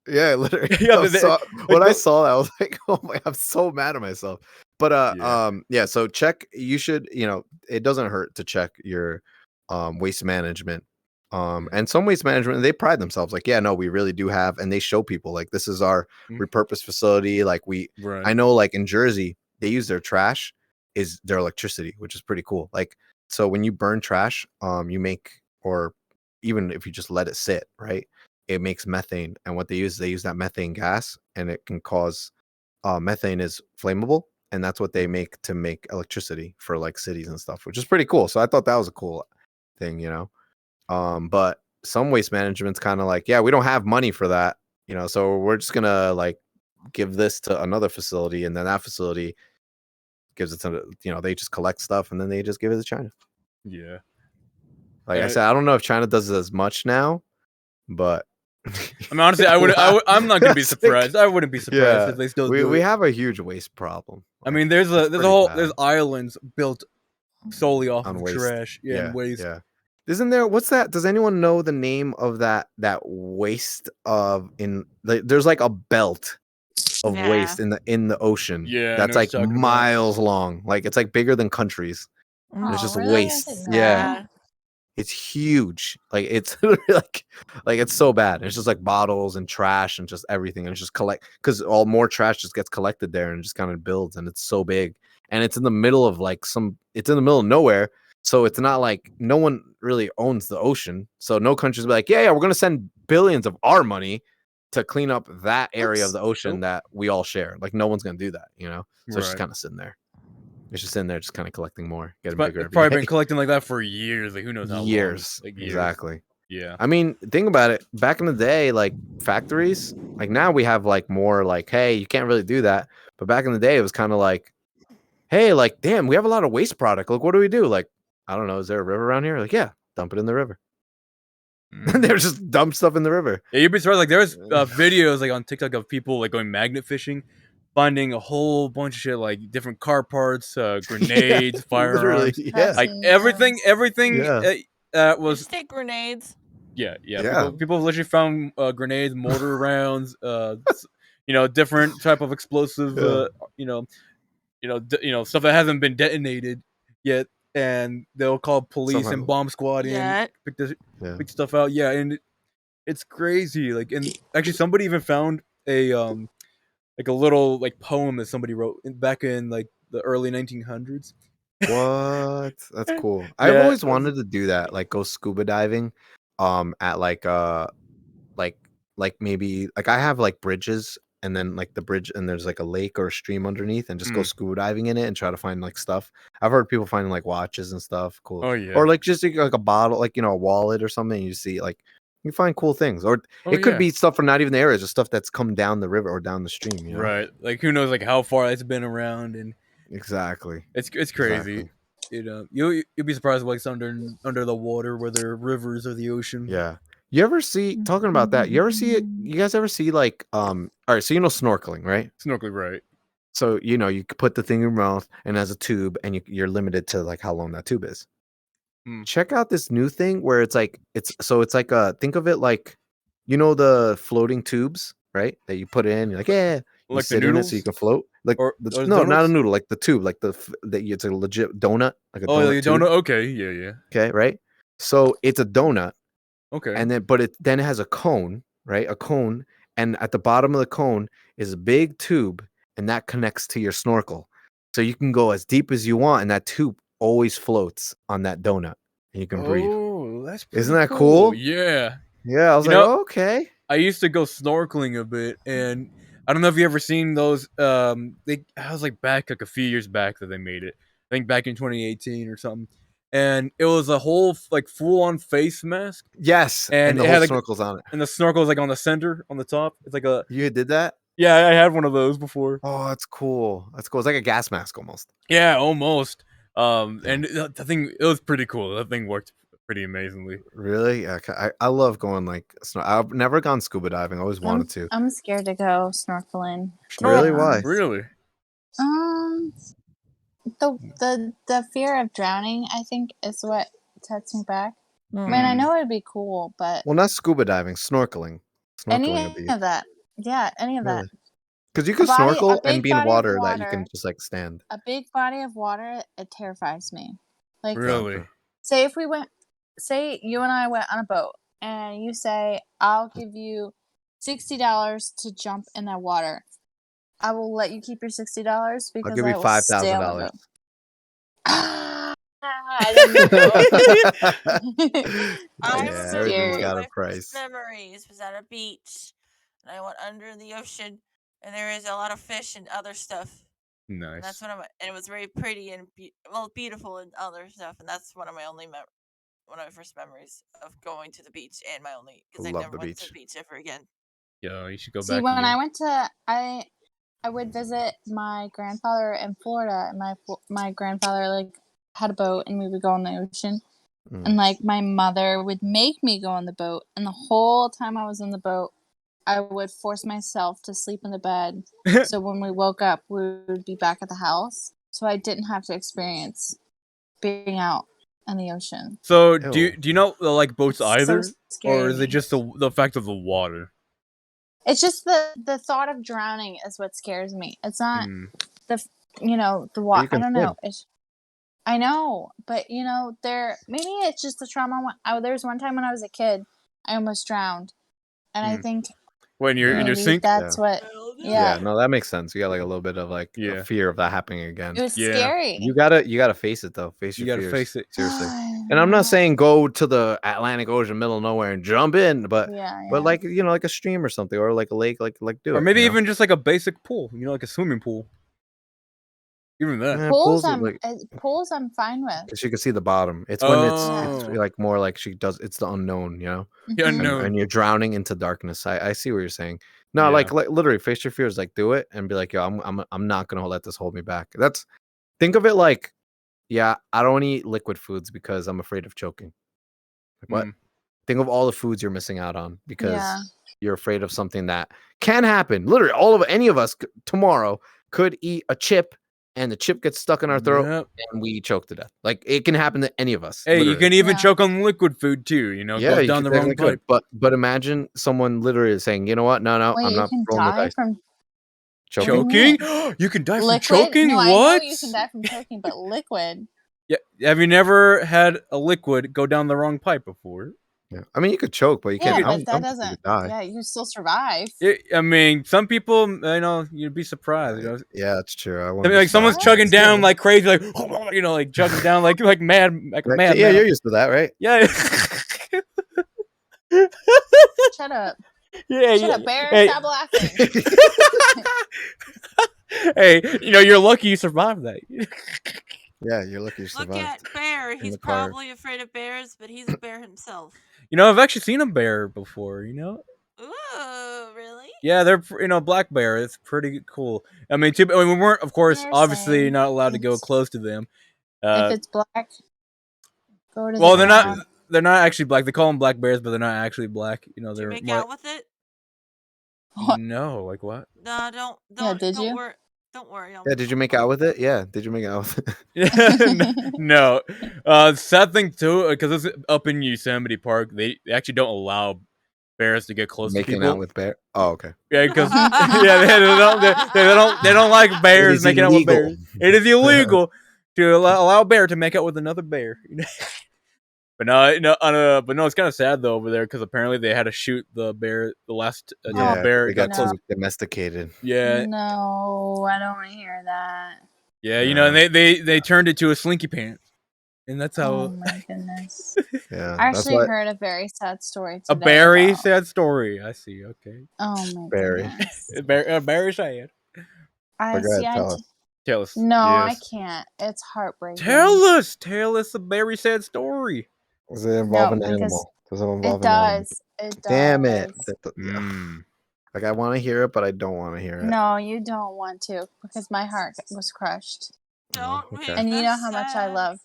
Yeah, literally. Yeah, When I the- saw that, I was like, "Oh my!" I'm so mad at myself. But Yeah. So check. You should, it doesn't hurt to check your waste management. And some waste management, they pride themselves, like, yeah, no, we really do have, and they show people like this is our Mhm. repurposed facility. Like Right. I know, like in Jersey, they use their trash is their electricity, which is pretty cool. Like, so when you burn trash, you make, or even if you just let it sit, right, it makes methane. And what they use that methane gas, and it can cause methane is flammable, and that's what they make to make electricity for like cities and stuff, which is pretty cool. So I thought that was a cool thing, but some waste management's kind of like, yeah, we don't have money for that, so we're just gonna like give this to another facility, and then that facility gives it to they just collect stuff and then they just give it to China. Yeah. Like I And said, I don't know if China does it as much now, but I mean, honestly, I'm not gonna be It's like- surprised. I wouldn't be surprised if they still do we it. have a huge waste problem. I mean, there's a pretty whole bad. there's islands built solely off On of waste. trash and waste. Yeah. Isn't there? What's that? Does anyone know the name of that waste of there's like a belt of Yeah. waste in the ocean. Yeah, I know that's what like you're talking about. miles long. Like it's like bigger than countries. Oh, It's just really? I waste. didn't know Yeah. that. It's huge. Like it's like it's so bad. It's just like bottles and trash and just everything. And it's just because all more trash just gets collected there and just kind of builds, and it's so big. And it's in the middle of it's in the middle of nowhere. So it's not like no one really owns the ocean. So no countries be like, yeah, we're gonna send billions of our money to clean up that area of the ocean that we all share. Like no one's gonna do that, So it's just Right. kind of sitting there. It's just sitting there, just kind of collecting more, getting But bigger. it's Every probably day. been collecting like that for years. Like who knows how years. long? Like years. Exactly. Yeah. I mean, think about it. Back in the day, like factories, like now we have like more like, hey, you can't really do that. But back in the day, it was kind of like, hey, like, damn, we have a lot of waste product. Look, what do we do? Like, I don't know, is there a river around here? Like, yeah, dump it in the river. Mhm. They're just dump stuff in the river. Yeah, you'd be surprised. Like there's videos like on TikTok of people like going magnet fishing, finding a whole bunch of shit like different car parts, grenades, Literally, firearms, yeah. like Seen everything Yeah. that Was was stick grenades. yeah. Yeah. People have literally found grenades, mortar rounds, different type of explosive, stuff that hasn't been detonated yet, and they'll call police Somehow. and bomb squad in, Yeah. Yeah. pick stuff out. Yeah, and it's crazy. Like, and actually, somebody even found a like a little like poem that somebody wrote back in like the early 1900s. What? That's cool. I've Yeah, always wanted to do that, like go scuba diving, at like maybe like I have like bridges and then like the bridge and there's like a lake or a stream underneath and just go scuba diving in it and try to find like stuff. I've heard people finding like watches and stuff. Cool. Oh yeah. Or like just like a bottle, like a wallet or something. You see like you find cool things. Or it could be stuff from not even the area, just stuff that's come down the river or down the stream, Right. Like who knows like how far it's been around, and Exactly. it's crazy. Exactly. You'll be surprised what's under the water, whether rivers or the ocean. Yeah. You ever see talking about that? You ever see it? You guys ever see like all right, so snorkeling, right? Snorkeling, right? So you could put the thing in your mouth and as a tube, and you're limited to like how long that tube is. Check out this new thing where it's like it's like think of it like the floating tubes, right? That you put in, you're like, yeah, you Like the sit in it so you noodles? can float. Like Or no, not a donuts? noodle, like the tube, like it's a legit donut, like a Oh, donut you tube. don't know? Okay, yeah. Okay, right? So it's a donut. Okay. And then it has a cone, right? A cone, and at the bottom of the cone is a big tube, and that connects to your snorkel. So you can go as deep as you want, and that tube always floats on that donut, and you can breathe. Oh, that's Isn't pretty that cool? Yeah. Yeah, I was You like, know- oh, okay. I used to go snorkeling a bit, and I don't know if you ever seen those. I was like back like a few years back that they made it. I think back in 2018 or something, and it was a whole like full on face mask, Yes, and the it whole had like, snorkel's on it. and the snorkel is like on the center, on the top. It's like a You did that? yeah. I had one of those before. Oh, that's cool. That's cool. It's like a gas mask almost. Yeah, almost. Yeah. And the thing, it was pretty cool. That thing worked pretty amazingly. Really? Yeah, I love going like I've never gone scuba diving. I always wanted to. I'm scared to go snorkeling. Really? Why? Really? The fear of drowning, I think, is what sets me back. I mean, I know it'd be cool, but Well, not scuba diving, snorkeling. any Snorkeling would be of that, yeah, any of that. really because you can A snorkel and big be in body of water that you can water. just like stand. A big body of water, it terrifies me. Like, Really? say you and I went on a boat, and you say, "I'll give you $60 to jump in that water." I will let you keep your $60 I'll because give I you will stay on the $5,000. boat. I didn't know. I'm Yeah, everything's scared. got a My price. first memories was at a beach, and I went under the ocean, and there is a lot of fish and other stuff. And Nice. that's and it was very pretty and beautiful and other stuff. And that's one of my first memories of going to the beach, and my only because I Love never the went to beach. the beach ever again. Yeah, you should go See, back when again. I went to I would visit my grandfather in Florida, and my grandfather like had a boat, and we would go on the ocean, and like my mother would make me go on the boat, and the whole time I was on the boat, I would force myself to sleep in the bed, so when we woke up, we would be back at the house, so I didn't have to experience being out in the ocean. So Ew. do you not like boats It's so either, scary or to is it me. just the fact of the water? It's just the thought of drowning is what scares me. It's not Hmm. the the But water. you I can don't swim. know. I know, but maybe it's just the trauma. There's one time when I was a kid, I almost drowned, and I Hmm. think When you're in your maybe sink? that's what. Well, no. Yeah, Yeah, no, that makes sense. You got like a little bit of like a Yeah. fear of that happening again. it was Yeah. scary. You gotta face it though. Face You your gotta fears. face it. Seriously. I And I'm know. not saying go to the Atlantic Ocean, middle of nowhere, and jump in, but Yeah. like like a stream or something, or like a lake, like do Or it. maybe you know? even just like a basic pool, like a swimming pool. Even that. Pools, pools like pools, I'm fine with. because you can see the bottom. It's when it's Oh. like more like it's the unknown, The Mhm. unknown. and you're drowning into darkness. I see what you're saying. No, Yeah. like literally face your fears, like do it and be like, yo, I'm not gonna let this hold me back. Think of it like, yeah, I don't eat liquid foods because I'm afraid of choking. Like, what? Mm. Think of all the foods you're missing out on because Yeah. you're afraid of something that can happen. Literally, any of us tomorrow could eat a chip, and the chip gets stuck in our throat, Yep. and we choke to death. Like it can happen to any of us. Hey, you literally. can even Yeah. choke on liquid food too. It Yeah, goes you down the wrong technically pipe. could. But imagine someone literally saying, you know what? No, Wait, I'm you not can rolling the die dice. from Choking. What do you Choking? You can die from liquid. choking? No, What? I know you can die from choking, but liquid. Yeah. Have you never had a liquid go down the wrong pipe before? Yeah. I mean, you could choke, but you Yeah, can't. but that I don't think you doesn't. could die. Yeah, you still survive. I mean, some people, you'd be surprised. Yeah, that's true. I I wouldn't mean, be like someone's surprised. chugging What? down like crazy, like like chugging down like mad, like Like, mad. yeah, man. you're used to that, right? Yeah. Shut up. Yeah. Shut up, Bear. Hey. Stop laughing. Hey, you're lucky you survived that. Yeah, you're lucky you Look survived. at Bear. He's the car. probably afraid of bears, but he's a bear himself. I've actually seen a bear before. Ooh, really? Yeah, they're black bear. It's pretty cool. I mean, we weren't, of course, You're obviously saying not allowed to go it's- close to them. if it's black, go to Well, the ground. they're not actually black. They call them black bears, but they're not actually black. Did you They're make more. out with it? What? No, like what? No, don't. Yeah, did don't you? worry. Don't worry. Yeah, did you make out with it? Yeah, did you make out with it? No. Sad thing too, because it's up in Yosemite Park. They actually don't allow bears to get close to Making people. out with bear? Oh, okay. Yeah, because they don't like bears is making out with illegal. bears. It is illegal to allow a bear to make out with another bear. But no, it's kind of sad though over there because apparently they had to shoot the bear, the last Yeah, bear they got got close. too domesticated. Yeah, No, I don't want to hear that. yeah, and they turned it to a slinky pants, and that's Oh how my goodness. Yeah, I that's actually why heard a very sad story a today. very about- sad story. I see. Okay, Oh my Barry. goodness. Very sad. I But go see. ahead, tell us. Tell us. No, Yes. I can't. It's heartbreaking. Tell us a very sad story. Does it involve an because animal? Does it involve It an animal? does. It does. Damn it. Mm. Like, I want to hear it, but I don't want to hear it. No, you don't want to because my heart was crushed. Don't okay. make And you us know how much I sad. love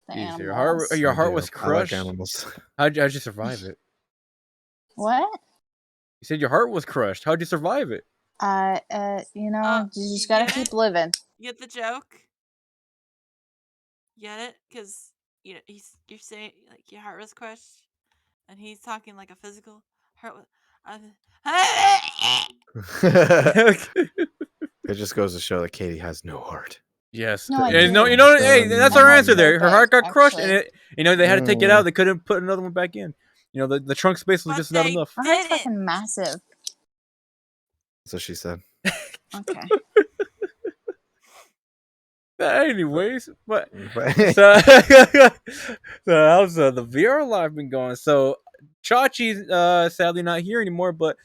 the Jeez, animals. your I heart do. was I like crushed. animals. How'd you survive it? What? You said your heart was crushed. How'd you survive it? You know, you just you gotta get keep it? living. You get the joke? Get it? Because you're saying like your heart was crushed, and he's talking like a physical heart. It just goes to show that Katie has no heart. Yes. No, I Yeah, do. hey, that's My our heart's answer very there. Her big, heart got crushed, and actually. they had to take it out. They couldn't put another one back in. The trunk space was But just not they enough. My heart's didn't. fucking massive. So she said. Okay. Anyways, but But- so how's the VR live been going? So Chachi's sadly not here anymore, but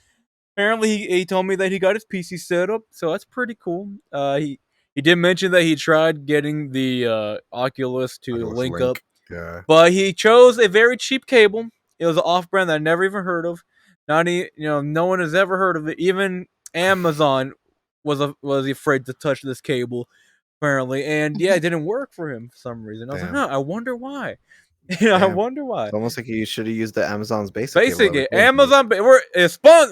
apparently he told me that he got his PC set up, so that's pretty cool. He did mention that he tried getting the Oculus to link up, Yeah. but he chose a very cheap cable. It was an off-brand that I never even heard of. no one has ever heard of it. Even Amazon was afraid to touch this cable, apparently, and yeah, it didn't work for him for some reason. I was like, Damn. I wonder why. I Damn. wonder why. It's almost like you should have used the Amazon's basic cable. Basically, Amazon. We're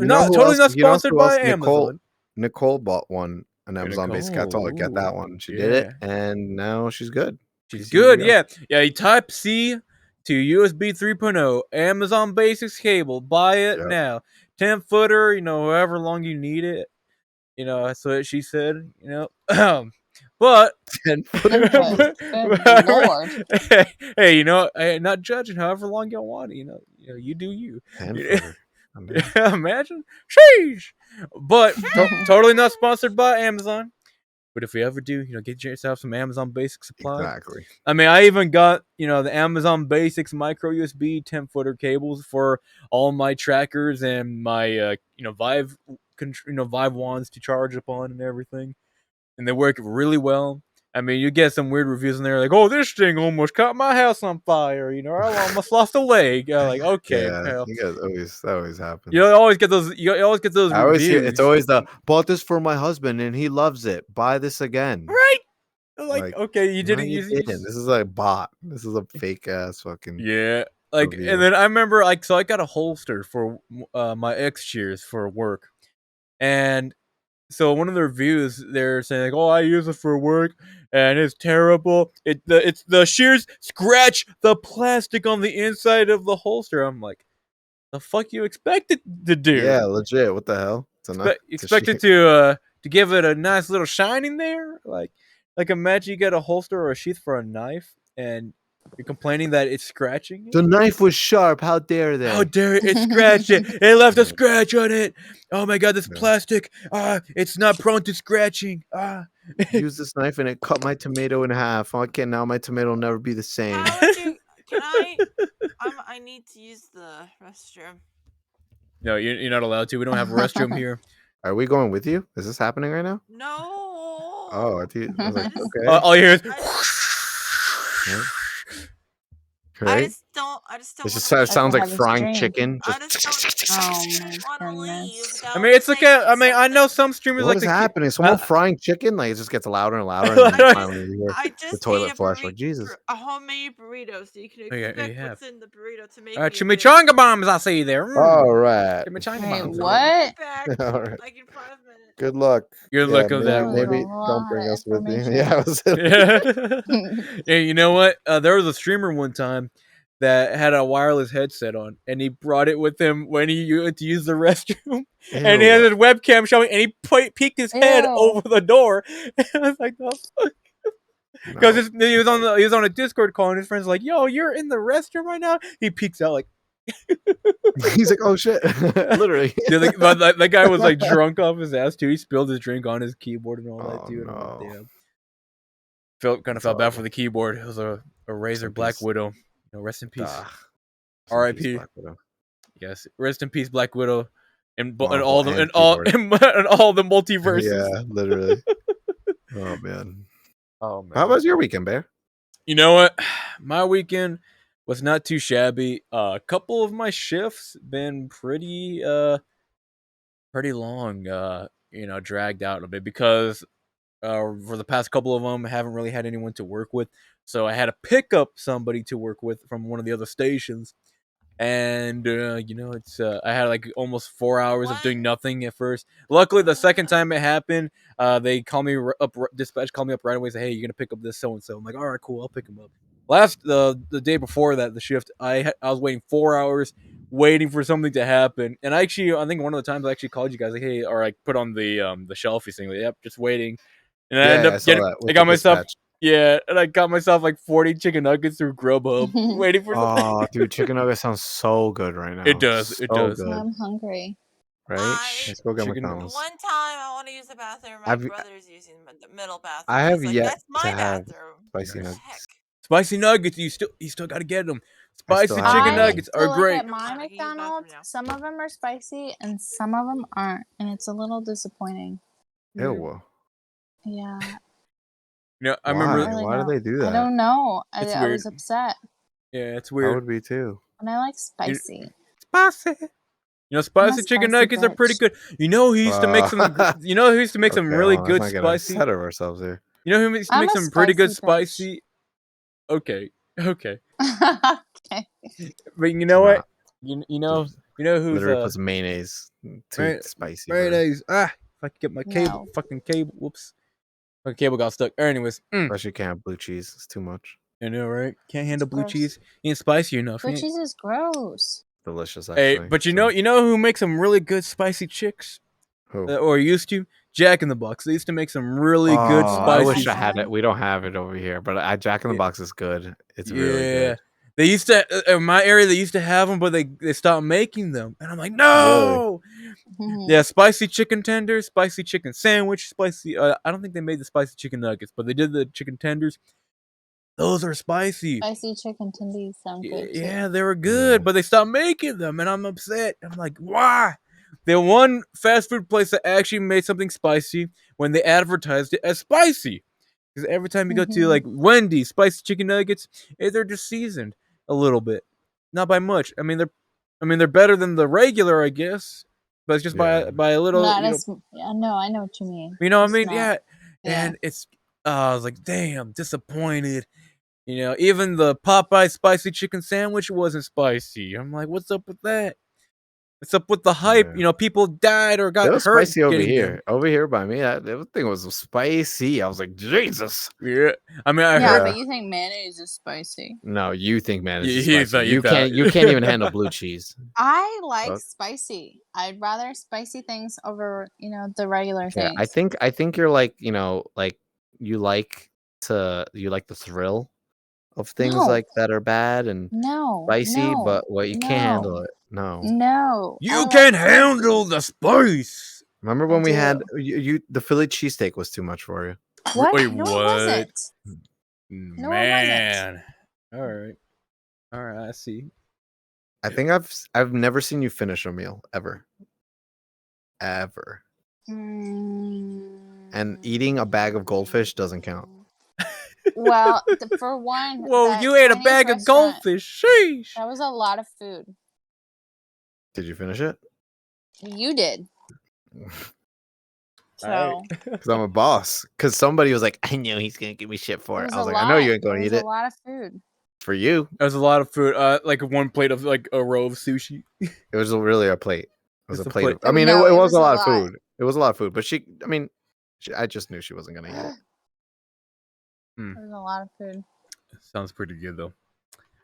not sponsored by Amazon. Nicole bought an Amazon basic. I told her get that one. She did it, and now she's good. She's good. Yeah. You Type C to USB 3.0 Amazon Basics cable. Buy it now. 10-footer. However long you need it. That's what she said. But 10-footer. Good Lord. Hey, I'm not judging. However long y'all want it. You do you. 10-footer. Imagine, sheesh. But totally not sponsored by Amazon. But if we ever do, get yourself some Amazon Basic supply. Exactly. I mean, I even got the Amazon Basics micro USB 10-footer cables for all my trackers and my Vive Vive wands to charge upon and everything, and they work really well. I mean, you get some weird reviews in there like, "Oh, this thing almost caught my house on fire." I almost lost a leg. Like, okay, pal. That always happens. You always get those. You always get those I always reviews. hear it's always bought this for my husband and he loves it. Buy this again. Right? Like okay, you didn't use it. This is a bot. This is a fake ass fucking. Yeah. Like, review. And then I remember, so I got a holster for my X shears for work, and so one of the reviews they're saying like, "Oh, I use it for work and it's terrible. It's the shears scratch the plastic on the inside of the holster." I'm like, the fuck you expect it to do? Yeah, legit. What the hell? Expect it to give it a nice little shining there, like imagine you get a holster or a sheath for a knife and you're complaining that it's scratching it? The knife was sharp. How dare they? How dare it scratch it? It left a scratch on it. Oh my god, this plastic. It's not prone to scratching. Use this knife and it cut my tomato in half. Okay, now my tomato will never be the same. I need to use the restroom. No, you're not allowed to. We don't have a restroom here. Are we going with you? Is this happening right now? No. Oh, I was like, okay. All you hear is. Right? I just don't. It just sounds like frying stream. chicken. I just don't want to leave. I mean, it's okay. I mean, I know some streamers What like is happening? Someone frying chicken? Like it just gets louder and louder. And then finally you hear I just the toilet ate flush. Like Jesus. a homemade burrito, so you can expect what's in the burrito to make. Chimichanga bombs, I see there. All right. Chimichanga Wait, bombs. what? All right. Like in 5 minutes. Good luck. Good luck with that. Maybe don't bring us with you. Yeah. Yeah, you know what? There was a streamer one time that had a wireless headset on, and he brought it with him when he went to use the restroom, and he had his webcam showing, and he peeked his head over the door. And I was like, "No, fuck." Because he was on a Discord call, and his friend's like, "Yo, you're in the restroom right now." He peeks out like, he's like, "Oh shit!" Literally. Yeah, that guy was like drunk off his ass too. He spilled his drink on his keyboard and all that too. No. Felt bad for the keyboard. It was a Razer Black Widow. Rest in peace. R.I.P. Yes, rest in peace, Black Widow, and all the multiverses. Yeah, literally. Oh man. Oh man. How was your weekend, Bear? You know what? My weekend was not too shabby. A couple of my shifts been pretty long. Dragged out a bit because for the past couple of them, I haven't really had anyone to work with. So I had to pick up somebody to work with from one of the other stations. And, it's I had like almost 4 hours of doing nothing at first. Luckily, the second time it happened, they call me up, dispatch called me up right away and say, "Hey, you're going to pick up this so-and-so." I'm like, "All right, cool, I'll pick him up." The day before that, the shift, I was waiting 4 hours waiting for something to happen. And I think one of the times I actually called you guys like, "Hey," or I put on the shelfie thing, like, "Yep, just waiting." And I ended up I got myself dispatch. Yeah, and I got myself like 40 chicken nuggets through Grubhub, waiting for something. Oh, dude, chicken nuggets sounds so good right now. It does. So it does. Good. I'm hungry. Right? Let's go get McDonald's. One time I want to use the bathroom. My brother's using the middle bathroom. I have yet that's my to have bathroom. spicy nuggets. Spicy nuggets. You still got to get them. Spicy chicken nuggets are great. At my McDonald's, some of them are spicy and some of them aren't, and it's a little disappointing. Ew. Yeah. I remember. Why do they do that? I don't know. I was upset. Yeah, it's weird. I would be too. And I like spicy. Spicy. spicy chicken spicy nuggets are pretty bitch. good. You know who used to make some. You know who used to make some Okay, really hold on, let's good not get spicy. ahead of ourselves here. You know who used to I'm make a some pretty good spicy bitch. spicy. Okay, okay, Okay. but you She's know what? not. You know who's Literally puts mayonnaise. Too right, spicy. For her. mayonnaise. If I could get my cable, No. fucking cable. Whoops, my cable got stuck. Anyways, Especially can't have blue cheese. It's too much. I know, right? Can't handle It's blue gross. cheese. Ain't spicy enough. Blue ain't- cheese is gross. Delicious, Hey, actually. but you so- know who makes some really good spicy chicks? Who? Or used to? Jack in the Box. They used to make some really good Oh, spicy. I wish I spicy- had it. We don't have it over here, but Jack in the Box is good. It's really good. They used to in my area. They used to have them, but they stopped making them, and I'm like, no. Mhm. Yeah, spicy chicken tenders, spicy chicken sandwich, spicy. I don't think they made the spicy chicken nuggets, but they did the chicken tenders. Those are spicy. Spicy chicken tendies sound good too. Yeah, they were good, Yeah. but they stopped making them, and I'm upset. I'm like, why? The one fast food place that actually made something spicy when they advertised it as spicy. Because every time you go to like Wendy's, spicy chicken nuggets, they're just seasoned a little bit, not by much. I mean, they're better than the regular, I guess, but it's just Yeah. by a little. Not as yeah, no, I know what you mean. You know what I It's mean? not- Yeah. yeah. And it's I was like, damn, disappointed. Even the Popeye spicy chicken sandwich wasn't spicy. I'm like, what's up with that? What's up with the hype? Yeah. People died or It got was hurt. spicy over getting here. them. Over here by me, that thing was spicy. I was like, Jesus. Yeah. I mean, I Yeah, heard. but you think mayonnaise is spicy. No, you think mayonnaise is You spicy. thought- you You can't. thought. You can't even handle blue cheese. I like Fuck. spicy. I'd rather spicy things over, the regular Yeah, things. I think you're like like you like the thrill of things No. like that are bad and No. spicy, no, but what you can't handle no, it. No. No. I You like can spicy. handle the spice. Remember when we had do. you the Philly cheesesteak was too much for you. What? Wait, no, what? it wasn't. No, it wasn't. Man. All right. I see. I think I've never seen you finish a meal ever. Ever. And eating a bag of goldfish doesn't count. Well, for one, Whoa, that you ate a Chinese bag of restaurant, goldfish. Sheesh. That was a lot of food. Did you finish it? You did. So Alright. Because I'm a boss. Because somebody was like, I know he's gonna give me shit for it. I was like, I know you ain't gonna eat It was it. a lot of food. For you, That was a lot of food. Like one plate of like a row of sushi. it was really a plate. It was It's a a plate. plate. I mean, No, it it was was a a lot of lot. food. It was a lot of food. But I just knew she wasn't gonna eat it. It was a lot of food. Sounds pretty good though.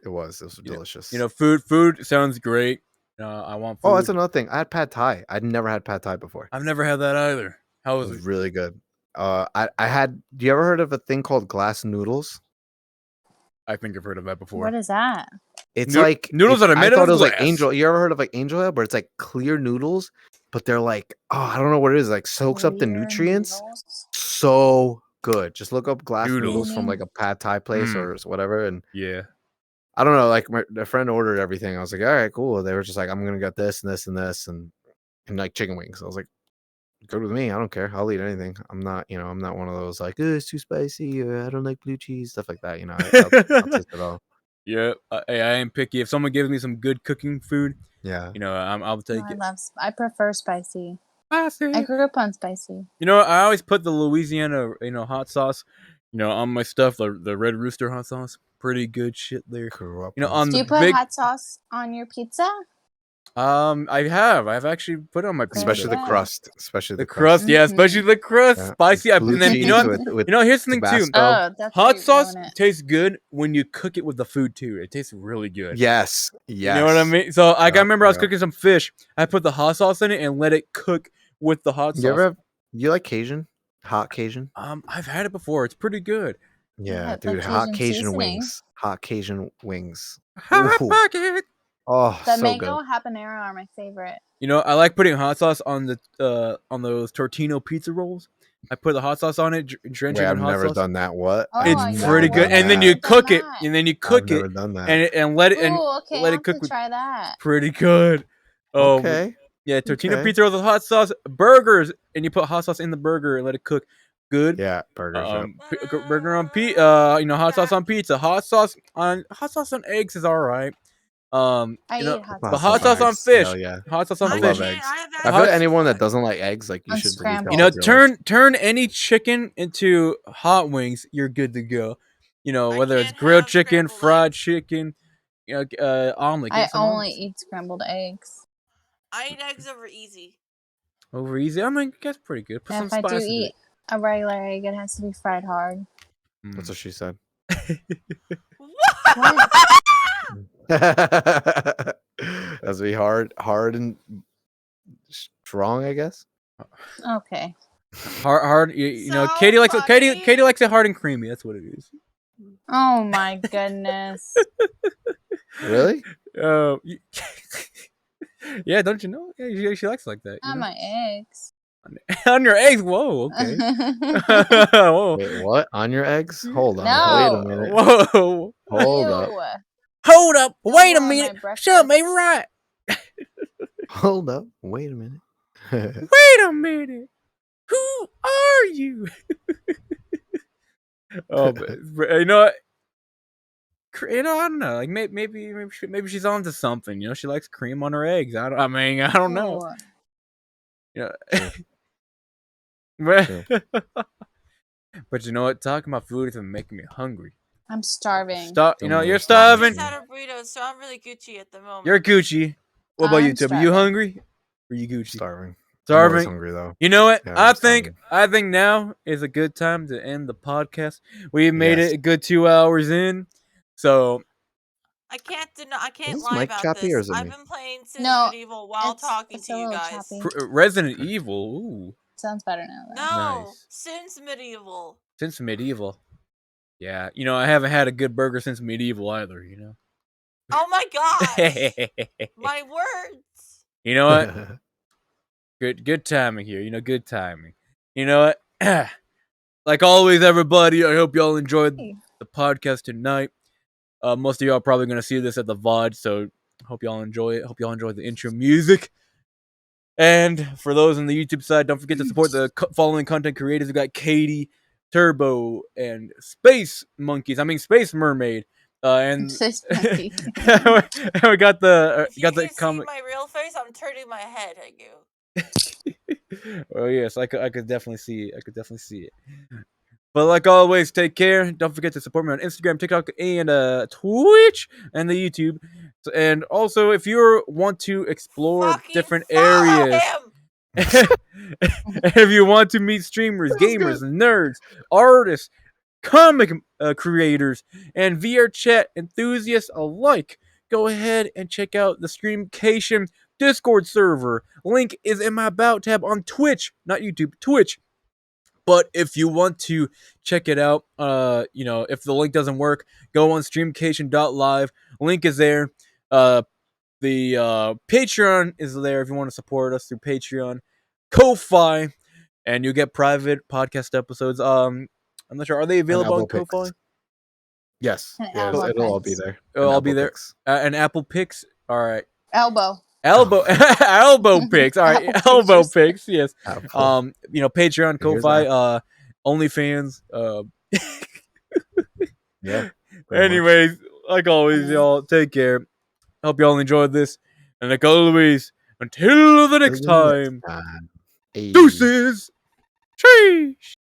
It was delicious. Food sounds great. I want food. Oh, that's another thing. I had pad thai. I'd never had pad thai before. I've never had that either. How It was was it? really good. I had. Do you ever heard of a thing called glass noodles? I think I've heard of that before. What is that? It's Noo- like noodles that are I made thought of it was like glass. angel. You ever heard of like angel hair? But it's like clear noodles, but they're like I don't know what it is. Like soaks up the Clear nutrients. noodles? So good. Just look up glass Noodles. noodles from like a pad thai place or whatever, and Yeah. I don't know. Like my friend ordered everything. I was like, all right, cool. They were just like, I'm gonna get this and this and this and like chicken wings. I was like, good with me. I don't care. I'll eat anything. I'm not one of those like, oh, it's too spicy or I don't like blue cheese stuff like that. I'll taste it all. Yeah. Hey, I ain't picky. If someone gives me some good cooking food, Yeah. I'll take it. I prefer spicy. I Spicy. grew up on spicy. I always put the Louisiana, hot sauce, on my stuff. The Red Rooster hot sauce, pretty good shit there. Grew up On Do the you put big, hot sauce on your pizza? I've actually put it on my pizza. especially the Yeah. crust. Especially The crust, yeah, Mhm. especially the crust, Yeah. spicy. Blue And then cheese with here's the thing too. Tabasco. Oh, that's Hot how you sauce ruin it. tastes good when you cook it with the food too. It tastes really good. Yes. You know what I mean? So I Yep, remember I was yep. cooking some fish. I put the hot sauce in it and let it cook with the hot sauce. You like Cajun? Hot Cajun? I've had it before. It's pretty good. Yeah, The dude. Hot Cajun Cajun seasoning. wings. Hot Cajun wings. Hot Ooh. pocket. Oh, The so mango good. habanero are my favorite. I like putting hot sauce on on those Tortino pizza rolls. I put the hot sauce on it, drench Wait, it I've in hot never sauce. done that. What? Oh, It's yeah, pretty what good. have And then you you done cook it. that? And then you I've cook never it done that. and let it and Ooh, okay, let I'll it have cook to with try that. pretty good. Oh, Okay. yeah, Tortino okay. pizza rolls with hot sauce, burgers, and you put hot sauce in the burger and let it cook. Good. Yeah, burgers. Burger on pizza. Hot sauce on pizza. Hot sauce on eggs is all right. I You know, eat hot but sauce. hot sauce on eggs. fish. Hell yeah. Hot sauce on I I love fish. eggs. I have I feel like that anyone that too. doesn't like eggs, like you should delete Unscrambled. them You know, off your list. turn any chicken into hot wings. You're good to go. You know, I whether it's can't grilled have chicken, scrambled fried eggs. chicken, you know, omelet. I Get some only omelets. eat scrambled eggs. I eat eggs over easy. Over easy. I mean, that's pretty good. Put And some if I do spice into eat it. a regular egg, it has to be fried hard. That's what she said. What? That's be hard and strong, I guess. Okay. Hard. You know, So Katie likes it. funny. Katie likes it hard and creamy. That's what it is. Oh my goodness. Really? You- yeah, don't you know? Yeah, she likes it like that. You Not know? my eggs. On your eggs. Whoa. Okay. Whoa. Wait, what? On your eggs? Hold on. No. Wait a minute. Whoa. Hold up. Ew. Hold up. Don't Wait a ruin my minute. breakfast. Shut me right. Hold up. Wait a minute. Wait a minute. Who are you? Oh, but you know what? You know, I don't know. Like maybe she's on to something. You know, she likes cream on her eggs. I don't know. Ew. Yeah. True. But you know what? Talking about food is making me hungry. I'm starving. Stop. You know, Don't you're worry. I starving. just had a burrito, so I'm really Gucci at the moment. You're Gucci. What about you, I'm Toby? You starving. hungry? Or you Gucci? Starving. I'm always Starving. hungry though. You know what? Yeah, I I'm think starving. now is a good time to end the podcast. We made Yes. it a good 2 hours in. So I can't I can't this lie mic about choppy this. or is it I've me? been playing Sims No, Medieval while talking it's to a you little guys. choppy. Resident Evil. Ooh. Sounds better now though. No, Nice. Sims Medieval. Since medieval. Yeah. You know, I haven't had a good burger since medieval either, you know. Oh my gosh! My words. You know what? Good timing here. You know, good timing. You know what? Like always, everybody, I hope y'all enjoyed the podcast tonight. Most of y'all are probably gonna see this at the VOD, so hope y'all enjoy it. Hope y'all enjoy the intro music. And for those on the YouTube side, don't forget to support the following content creators. We got Katie, Turbo, and Space Monkeys. I mean Space Mermaid. And Space monkey. and we got the If you got the can see comic. my real face, I'm turning my head at you. Oh yes, I could definitely see it. I could definitely see it. But like always, take care. Don't forget to support me on Instagram, TikTok, and Twitch, and the YouTube. And also, if you want to explore Fucking different follow areas, him. if you want to meet streamers, gamers, nerds, artists, comic creators, and VR chat enthusiasts alike, go ahead and check out the Streamcation Discord server. Link is in my About tab on Twitch, not YouTube, Twitch. But if you want to check it out, you know, if the link doesn't work, go on streamcation.live. Link is there. The Patreon is there if you want to support us through Patreon. Ko-Fi, and you get private podcast episodes. I'm not sure. Are they available on Apple Pix. Ko-Fi? Yes. And Yeah, elbow it'll all be picks. there. It'll all be Apple there. Pix. And Apple Picks. All right. Elbow. Elbow elbow picks. All right. Apple Elbow pictures. picks. Yes. Apple. You know, Patreon, Here's Ko-Fi, OnlyFans. Yeah. pretty much. Anyways, like always, y'all, take care. Hope y'all enjoyed this. And like always, until the next Till the time, time. Hey. deuces. Sheesh.